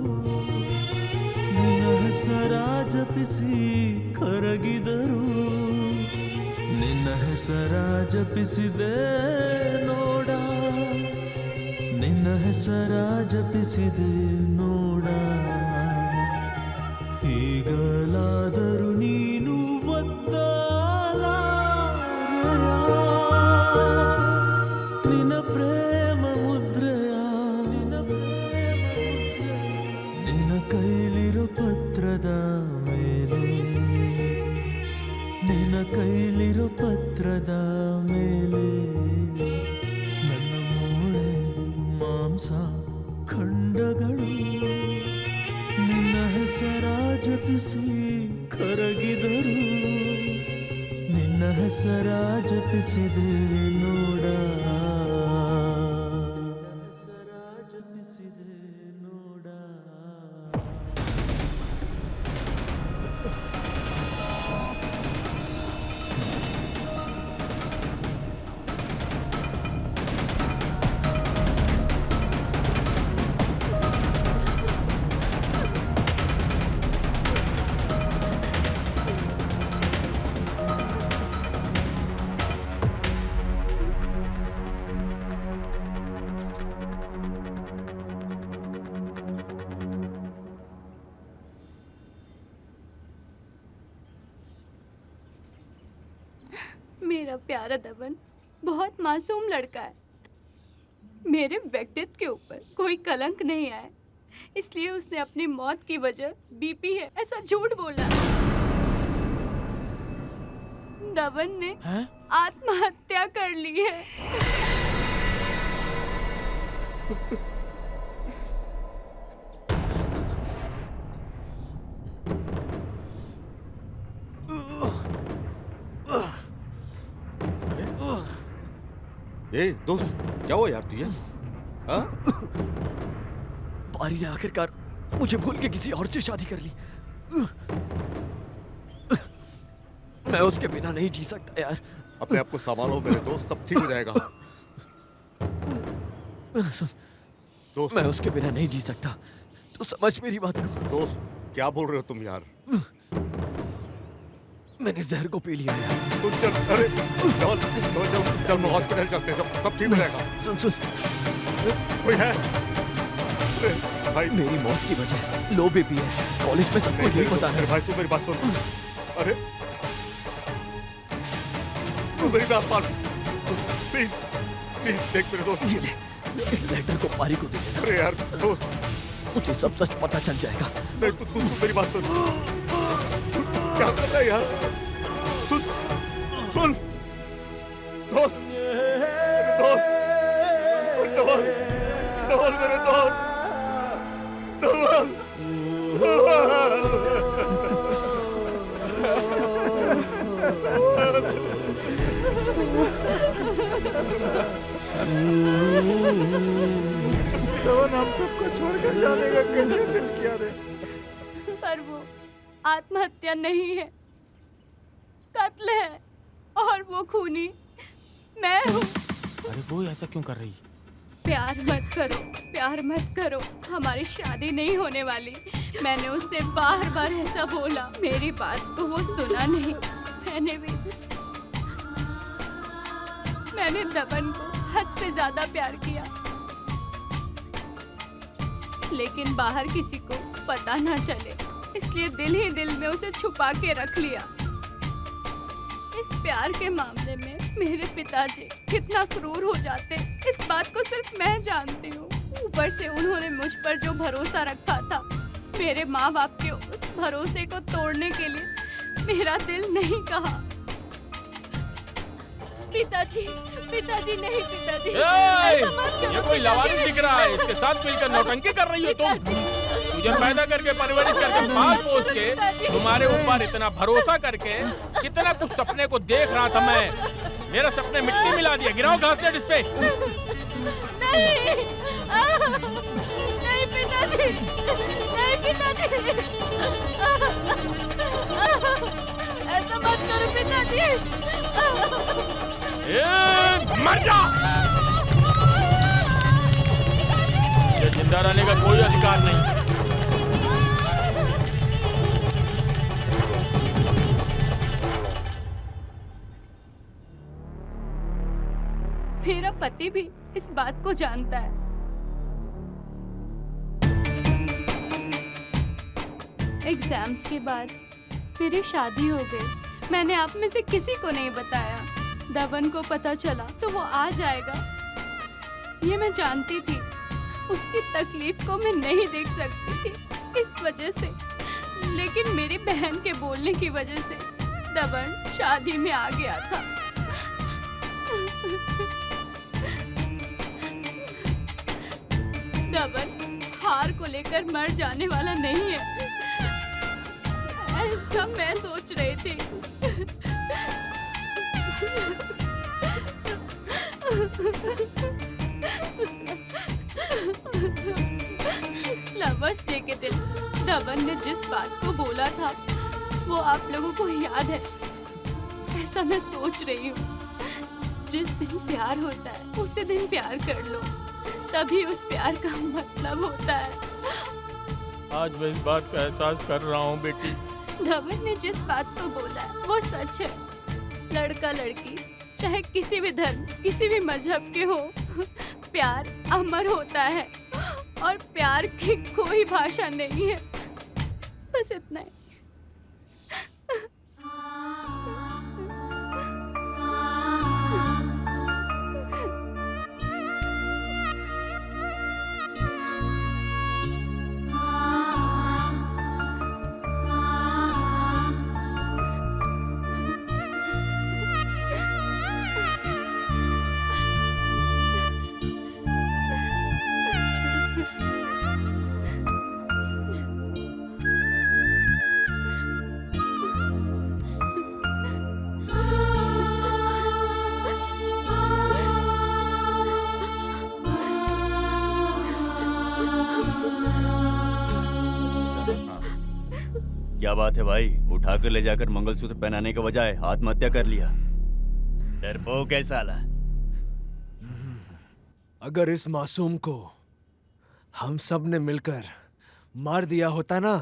ನಿನ್ನ ಹೆಸರ ಜಪಿಸಿ ಕರಗಿದರು, ನಿನ್ನ ಹೆಸರ ಜಪಿಸಿದೆ ನೋಡ, ನಿನ್ನ ಹೆಸರ ಜಪಿಸಿದೆ ನೋಡ. ಈಗಲಾದರೂ ನೀನು ನಿನ್ನ ಪ್ರೇಮ ಮುದ್ರೆಯ, ನಿನ್ನ ಕೈಲಿರೋ ಪತ್ರದ ಮೇಲೆ, ನಿನ್ನ ಕೈಲಿರೋ ಪತ್ರದ ಮೇಲೆ ನನ್ನ ಮೂಳೆ ಮಾಂಸ ಖಂಡಗಳು ನಿನ್ನ ಹೆಸರ ಜಪಿಸಿ ಕರಗಿದರು, ನಿನ್ನ ಹೆಸರ ಜಪಿಸಿದೆ ನೋಡ, ಹೆಸರ ಜಪಿಸಿದೆ ನೋಡ. मेरा प्यारा दबन बहुत मासूम लड़का है। मेरे व्यक्तित्व के ऊपर कोई कलंक नहीं आया, इसलिए उसने अपनी मौत की वजह बीपी है ऐसा झूठ बोला। दबन ने आत्महत्या कर ली है। ए दोस्त, क्या हुआ यार तुझे? हाँ? पारी ने आखिरकार मुझे भूल के किसी और से शादी कर ली। मैं उसके बिना नहीं जी सकता यार। अपने आप को संभालो मेरे दोस्त, सब ठीक हो जाएगा। दोस्त, मैं उसके बिना नहीं जी सकता, तू समझ मेरी बात को। दोस्त क्या बोल रहे हो तुम यार? मैंने जहर को पी लिया यार। सुन चल, अरे चल चल हॉस्पिटल चलते हैं, सब ठीक हो जाएगा। सुन कोई है? भाई मेरी मौत की वजह लो बीपी है। कॉलेज में सबको यही बताना है। भाई तू मेरी बात सुन। अरे तू मेरी बात मान प्लीज प्लीज देख मेरे दोस्त। ये ले, इस लेटर को पारी को दे देना। अरे यार दोस्त, उसे सब सच पता चल जाएगा। नहीं तू मेरी बात सुन। क्या कर रहा है यार? सुन सुन दोस्त, मेरे दोस्त, धवल, धवल मेरे दोस्त, धवल, धवल हम सबको छोड़कर जाने का कैसे दिल किया रे? पर वो आत्महत्या नहीं है, कत्ल है, और वो खूनी मैं हूँ। अरे वो ऐसा क्यों कर रही? प्यार मत करो, प्यार मत करो, हमारी शादी नहीं होने वाली। मैंने उससे बार बार ऐसा बोला, मेरी बात को वो सुना नहीं। मैंने दबन को हद से ज्यादा प्यार किया, लेकिन बाहर किसी को पता ना चले, इसलिए दिल ही दिल में उसे छुपा के रख लिया। इस प्यार के मामले में मेरे पिताजी कितना क्रूर हो जाते, इस बात को सिर्फ मैं जानती हूँ। ऊपर से उन्होंने मुझ पर जो भरोसा रखा था, मेरे माँ बाप के उस भरोसे को तोड़ने के लिए मेरा दिल नहीं कहा। पिताजी, पिताजी नहीं, पिताजी ऐसा मत करो। ये कोई लवारिस दिख रहा है, इसके साथ मिलकर नौटंकी कर रही हो तुम। तुझे पैदा करके परवरिश करके पाल पोस के तुम्हारे ऊपर इतना भरोसा करके कितना कुछ सपने को देख रहा था मैं। मेरा सपने मिट्टी मिला दिया। गिराओ घासलेट इस पे। नहीं, नहीं पिताजी, नहीं पिताजी, ऐसा मत करो पिताजी। मर जा। ये जिंदा रहने का कोई अधिकार नहीं। मेरा पति भी इस बात को जानता है। एग्जाम्स के बाद मेरी शादी हो गई। मैंने आप में से किसी को नहीं बताया। दबन को पता चला तो वो आ जाएगा, ये मैं जानती थी। उसकी तकलीफ को मैं नहीं देख सकती थी इस वजह से, लेकिन मेरी बहन के बोलने की वजह से दबन शादी में आ गया था। दबन हार को लेकर मर जाने वाला नहीं है, ऐसा मैं सोच रही थी। लवर्स डे के दिन दबन ने जिस बात को बोला था वो आप लोगों को याद है, ऐसा मैं सोच रही हूँ। जिस दिन प्यार होता है उसी दिन प्यार कर लो, तभी उस प्यार का मतलब होता है। आज मैं इस बात का एहसास कर रहा हूँ बेटी। धवन ने जिस बात को बोला है वो सच है। लड़का लड़की चाहे किसी भी धर्म, किसी भी मजहब के हो, प्यार अमर होता है और प्यार की कोई भाषा नहीं है। बस इतना ही। क्या बात है भाई, उठाकर ले जाकर मंगलसूत्र पहनाने के बजाय आत्महत्या कर लिया। डरपोक है साला। अगर इस मासूम को हम सब ने मिलकर मार दिया होता ना,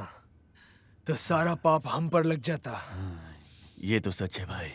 तो सारा पाप हम पर लग जाता। ये तो सच है भाई।